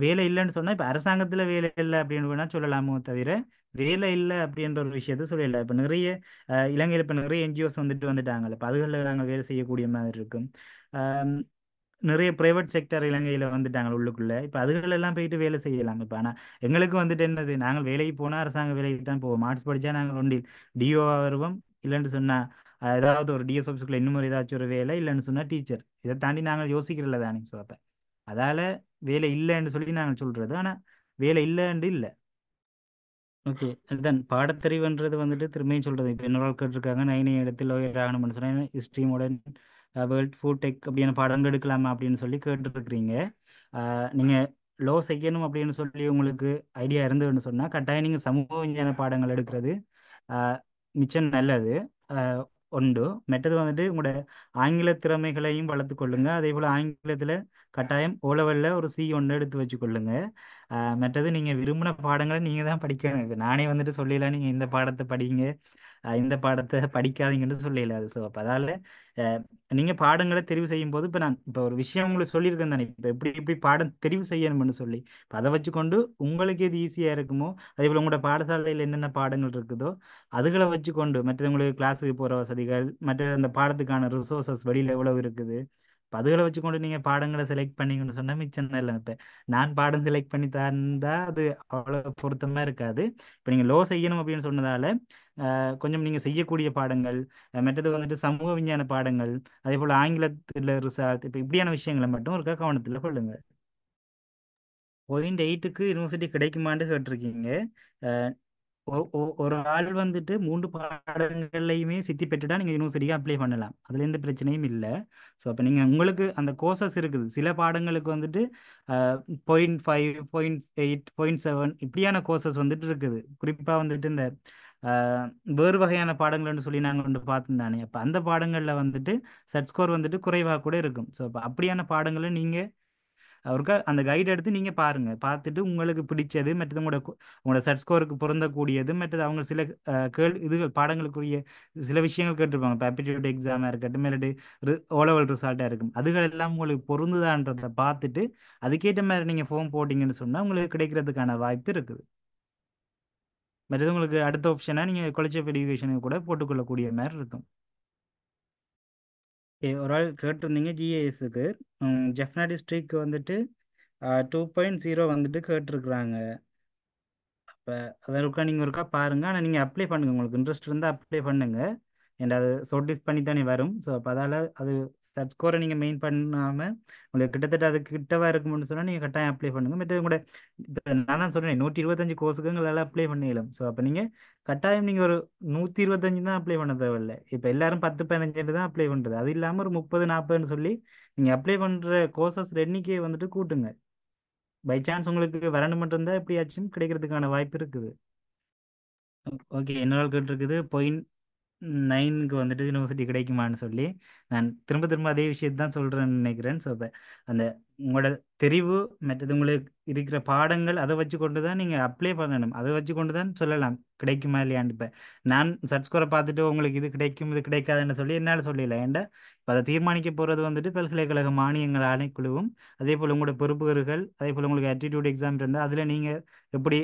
வேலை இல்லைன்னு சொன்னால் இப்போ அரசாங்கத்தில் வேலை இல்லை அப்படின்னு வேணால் சொல்லலாமோ தவிர வேலை இல்லை அப்படின்ற ஒரு விஷயத்த சொல்லல. இப்போ நிறைய இலங்கையில் இப்போ நிறைய என்ஜிஓஸ் வந்துட்டாங்கல்ல. இப்போ அதுகளில் நாங்கள் வேலை செய்யக்கூடிய மாதிரி இருக்கும். ஆம், நிறைய ப்ரைவேட் செக்டர் இலங்கையில் வந்துட்டாங்க உள்ளுக்குள்ளே. இப்போ அதுகளெல்லாம் போயிட்டு வேலை செய்யலாம். இப்போ ஆனால் எங்களுக்கு வந்துட்டு என்னது, நாங்கள் வேலைக்கு போனால் அரசாங்க வேலைக்கு தான் போவோம். ஆர்ட்ஸ் படித்தா நாங்கள் ஒன்றில் டிஓவாக வருவோம். இல்லைன்னு சொன்னால் ஏதாவது ஒரு டிஎஸ் ஆஃபீஸுக்குள்ள இன்னும் ஏதாச்சும் ஒரு வேலை, இல்லைன்னு சொன்னால் டீச்சர். இதை தாண்டி நாங்கள் யோசிக்கிறதில்ல தானே. ஸோ அப்போ அதால் வேலை இல்லைன்னு சொல்லி நாங்கள் சொல்கிறது. ஆனால் வேலை இல்லைன்னு இல்லை. ஓகே, அதுதான் பாடத்தறிவுன்றது வந்துட்டு திரும்பியும் சொல்கிறது. இப்போ இன்னொரு ஆள் கேட்டிருக்காங்க 9 இடத்தில் ஆகணும்னு சொன்னால் history modern world food tech அப்படியான பாடங்கள் எடுக்கலாமா அப்படின்னு சொல்லி கேட்டுருக்குறீங்க. நீங்கள் லோ செய்யணும் அப்படின்னு சொல்லி உங்களுக்கு ஐடியா இருந்ததுன்னு சொன்னால் கட்டாயம் நீங்கள் சமூக விஞ்ஞான பாடங்கள் எடுக்கிறது ஆஹ் மிச்சம் நல்லது. உண்டு. மெட்டது வந்துட்டு உங்களோட ஆங்கில திறமைகளையும் வளர்த்து கொள்ளுங்க. அதே போல் ஆங்கிலத்தில் கட்டாயம் ஓ லெவலில் ஒரு C1 எடுத்து வச்சுக்கொள்ளுங்க. மற்றது நீங்கள் விரும்பின பாடங்களை நீங்கள் தான் படிக்கணும். இது நானே வந்துட்டு சொல்லிடலாம் நீங்கள் இந்த பாடத்தை படிங்க இந்த பாடத்தை படிக்காதீங்கன்னு சொல்லல அது. ஸோ அப்போ அதால அஹ், நீங்க பாடங்களை தெரிவு செய்யும் போது இப்போ நான் இப்போ ஒரு விஷயம் உங்களுக்கு சொல்லியிருக்கேன் தானே, இப்போ எப்படி எப்படி பாடம் தெரிவு செய்யணும்னு சொல்லி, இப்போ அதை வச்சுக்கொண்டு உங்களுக்கு எது ஈஸியாக இருக்குமோ, அதே போல் உங்களோட பாடசாலையில் என்னென்ன பாடங்கள் இருக்குதோ அதுகளை வச்சுக்கொண்டு, மற்றது உங்களுக்கு கிளாஸுக்கு போகிற வசதிகள், மற்ற அந்த பாடத்துக்கான ரிசோர்சஸ் வெளியில் எவ்வளவு இருக்குது, இப்ப அதுகளை வச்சுக்கொண்டு நீங்க பாடங்களை செலக்ட் பண்ணீங்கன்னு சொன்னா மிச்சம் தான் இல்லை. இப்ப நான் பாடம் செலக்ட் பண்ணி தந்தா அது அவ்வளவு பொருத்தமா இருக்காது. இப்ப நீங்க லோ செய்யணும் அப்படின்னு சொன்னதால கொஞ்சம் நீங்க செய்யக்கூடிய பாடங்கள், மற்றது வந்துட்டு சமூக விஞ்ஞான பாடங்கள், அதே போல ஆங்கிலத்துல ரிசர்ச், இப்ப இப்படியான விஷயங்களை மட்டும் ஒருக்கா கவனத்துல கொள்ளுங்க. .8க்கு யூனிவர்சிட்டி கிடைக்குமான்னு கேட்டிருக்கீங்க. அஹ் ஒரு ஆள் வந்துட்டு 3 பாடங்கள்லையுமே சித்தி பெற்றுட்டா நீங்க யூனிவர்சிட்டிக்கு அப்ளை பண்ணலாம், அதுல எந்த பிரச்சனையும் இல்லை. ஸோ அப்போ நீங்க உங்களுக்கு அந்த கோர்சஸ் இருக்குது, சில பாடங்களுக்கு வந்துட்டு 0.5, 0.8, 0.7 இப்படியான கோர்சஸ் வந்துட்டு இருக்குது. குறிப்பா வந்துட்டு இந்த அஹ், வேறு வகையான பாடங்கள்னு சொல்லி நாங்கள் வந்து பார்த்துருந்தானே, அப்போ அந்த பாடங்களில் வந்துட்டு செட் ஸ்கோர் வந்துட்டு குறைவாக கூட இருக்கும். ஸோ அப்போ அப்படியான பாடங்களை நீங்க அவருக்கா அந்த கைடு எடுத்து நீங்க பாருங்க, பார்த்துட்டு உங்களுக்கு பிடிச்சது மற்றது உங்களோட செட் ஸ்கோருக்கு பொருந்தக்கூடியது, மற்றது அவங்க சில இதுகள் பாடங்களுக்குரிய சில விஷயங்கள் கேட்டிருப்பாங்க. இப்போ ஆப்டிடியூட் எக்ஸாமாக இருக்கட்டும், இல்லாட்டி ஓலெவல் ரிசல்ட்டாக இருக்கும், அதுகள் எல்லாம் உங்களுக்கு பொருந்துதான்றதை பார்த்துட்டு அதுக்கேற்ற மாதிரி நீங்க ஃபார்ம் போட்டிங்கன்னு சொன்னா உங்களுக்கு கிடைக்கிறதுக்கான வாய்ப்பு இருக்குது. மற்றது உங்களுக்கு அடுத்த ஆப்ஷனாக நீங்க காலேஜ் ஆஃப் எஜுகேஷனுக்கு கூட போட்டுக்கொள்ளக்கூடிய மாதிரி இருக்கும். ஒரு ஆள் கேட்டிருந்தீங்க ஜிஏஎஸ்க்கு, ஜெஃப்னா டிஸ்ட்ரிக்ட் வந்துட்டு 2.0 வந்துட்டு கேட்டிருக்கிறாங்க. அப்போ அதை ஒருக்கா நீங்கள் ஒருக்கா பாருங்க, ஆனால் நீங்கள் அப்ளை பண்ணுங்க, உங்களுக்கு இன்ட்ரெஸ்ட் இருந்தால் அப்ளை பண்ணுங்க. அண்ட் அது ஷார்ட்லிஸ்ட் பண்ணி தானே வரும். ஸோ அப்போ அதால் அது சர்ச் ஸ்கோரை நீங்கள் மெயின் பண்ணாமல் உங்களுக்கு கிட்டத்தட்ட அது கிட்டவா இருக்கும்னு சொன்னால் நீங்கள் கட்டாயம் அப்ளை பண்ணுங்க. மற்ற கூட இப்போ நான் தான் சொல்கிறேன் 125 கோர்ஸுக்கு உங்களால் அப்ளை பண்ணிடலாம். ஸோ அப்போ நீங்கள் கட்டாயம் நீங்கள் ஒரு 125 தான் அப்ளை பண்ண தேவையில்லை. இப்போ எல்லாரும் 10-15 தான் அப்ளை பண்ணுறது, அது இல்லாமல் ஒரு 30-40ன்னு சொல்லி நீங்கள் அப்ளை பண்ணுற கோர்சஸ் எண்ணிக்கையை வந்துட்டு கூட்டுங்க. பை சான்ஸ் உங்களுக்கு வரணும் இருந்தால் எப்படியாச்சும் கிடைக்கிறதுக்கான வாய்ப்பு இருக்குது. ஓகே, என்ன கேட்டிருக்குது 9க்கு வந்துட்டு யூனிவர்சிட்டி கிடைக்குமான்னு சொல்லி, நான் திரும்ப திரும்ப அதே விஷயத்தை தான் சொல்கிறேன்னு நினைக்கிறேன். ஸோ இப்போ அந்த உங்களோட தெரிவு மற்றது உங்களுக்கு இருக்கிற பாடங்கள் அதை வச்சு கொண்டு தான் நீங்கள் அப்ளை பண்ணணும், அதை வச்சு கொண்டு தான் சொல்லலாம் கிடைக்குமா இல்லையான்னு. இப்போ நான் சர்ச் ஸ்கோரை பார்த்துட்டு உங்களுக்கு இது கிடைக்கும் இது கிடைக்காதுன்னு சொல்லி என்னால் சொல்லல. ஏன்டா இப்போ அதை தீர்மானிக்க போகிறது வந்துட்டு பல்கலைக்கழக மானியங்கள் ஆணைக்குழுவும், அதே போல் உங்களோட பொறுப்புகள், அதே போல் உங்களுக்கு ஆட்டிடியூட் எக்ஸாம் இருந்தால் அதில் நீங்கள் எப்படி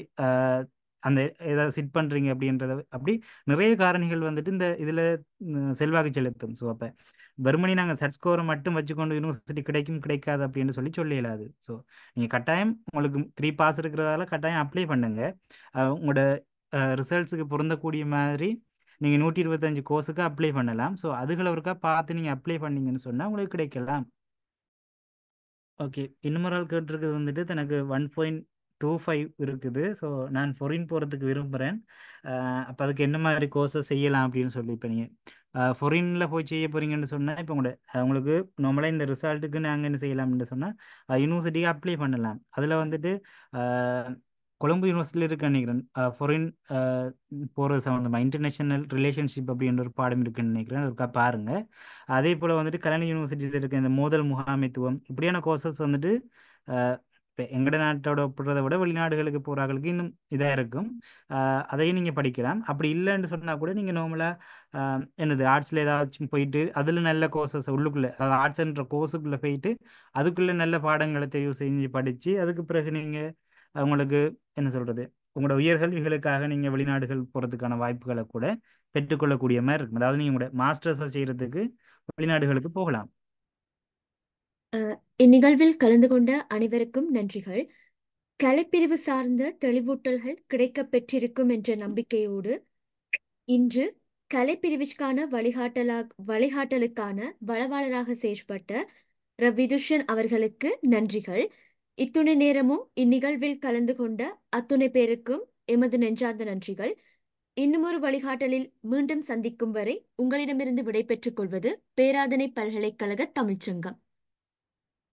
அந்த ஏதாவது சிட் பண்ணுறீங்க அப்படின்றத அப்படி நிறைய காரணிகள் வந்துட்டு இந்த இதில் செல்வாக்கு செலுத்தும். ஸோ அப்போ வெறுமனே நாங்கள் செட் ஸ்கோரை மட்டும் வச்சுக்கொண்டு யூனிவர்சிட்டி கிடைக்கும் கிடைக்காது அப்படின்னு சொல்லி சொல்லலாது. ஸோ நீங்கள் கட்டாயம் உங்களுக்கு 3 பாஸ் இருக்கிறதால கட்டாயம் அப்ளை பண்ணுங்க. உங்களோட ரிசல்ட்ஸுக்கு பொருந்தக்கூடிய மாதிரி நீங்கள் 125 கோர்ஸுக்கு அப்ளை பண்ணலாம். ஸோ அதுகளை ஒருக்கா பார்த்து நீங்கள் அப்ளை பண்ணீங்கன்னு சொன்னால் உங்களுக்கு கிடைக்கலாம். ஓகே, இன்னொரு ஆள் கேட்டிருக்கிறது வந்துட்டு தனக்கு 1.25 இருக்குது. ஸோ நான் ஃபாரின் போகிறதுக்கு விரும்புகிறேன், அப்போ அதுக்கு என்ன மாதிரி கோர்ஸஸ் செய்யலாம் அப்படின்னு சொல்லி. இப்போ நீங்கள் ஃபாரினில் போய் செய்ய போகிறீங்கன்னு சொன்னால் இப்போ உங்களுக்கு நார்மலாக இந்த ரிசல்ட்டுக்கு நாங்கள் என்ன செய்யலாம்னு சொன்னால் யூனிவர்சிட்டிக்கு அப்ளை பண்ணலாம். அதில் வந்துட்டு அஹ், கொழும்பு யூனிவர்சிட்டியில் இருக்க நினைக்கிறேன் ஃபாரின் போகிறது சம்மந்தமாக இன்டர்நேஷனல் ரிலேஷன்ஷிப் அப்படின்ற ஒரு பாடம் இருக்குன்னு நினைக்கிறேன், அது ஒருக்கா பாருங்க. அதே போல் வந்துட்டு கல்யாண யூனிவர்சிட்டியில் இருக்க இந்த மோதல் முகாமைத்துவம் இப்படியான கோர்சஸ் வந்துட்டு இப்போ எங்கட நாட்டோட ஒப்பிடுறதை விட வெளிநாடுகளுக்கு போகிறாங்களுக்கு இன்னும் இதாக இருக்கும். அதையும் நீங்கள் படிக்கலாம். அப்படி இல்லைன்னு சொன்னால் கூட நீங்கள் நார்மலாக என்னது ஆர்ட்ஸில் ஏதாச்சும் போயிட்டு அதில் நல்ல கோர்சஸ் உள்ளுக்குள்ளே, அதாவது ஆர்ட்ஸ்ன்ற கோர்ஸுக்குள்ளே போயிட்டு அதுக்குள்ளே நல்ல பாடங்களை தெரிவு செஞ்சு படித்து அதுக்கு பிறகு நீங்கள் உங்களுக்கு என்ன சொல்கிறது உங்களோட உயர்கல்விகளுக்காக நீங்கள் வெளிநாடுகள் போகிறதுக்கான வாய்ப்புகளை கூட பெற்றுக்கொள்ளக்கூடிய மாதிரி இருக்கும். அதாவது நீங்கள் உங்களோட மாஸ்டர்ஸை செய்கிறதுக்கு வெளிநாடுகளுக்கு போகலாம். இந்நிகழ்வில் கலந்து கொண்ட அனைவருக்கும் நன்றிகள். கலைப்பிரிவு சார்ந்த தெளிவூட்டல்கள் கிடைக்கப் பெற்றிருக்கும் என்ற நம்பிக்கையோடு இன்று கலைப்பிரிவிற்கான வழிகாட்டலுக்கான வளவாளராக செயற்பட்ட ரவிதுஷன் அவர்களுக்கு நன்றிகள். இத்துணை நேரமும் இந்நிகழ்வில் கலந்து கொண்ட அத்துணை பேருக்கும் எமது நெஞ்சார்ந்த நன்றிகள். இன்னுமொரு வழிகாட்டலில் மீண்டும் சந்திக்கும் வரை உங்களிடமிருந்து விடைபெற்றுக் கொள்வது பேராதனை பல்கலைக்கழக தமிழ்ச்சங்கம்.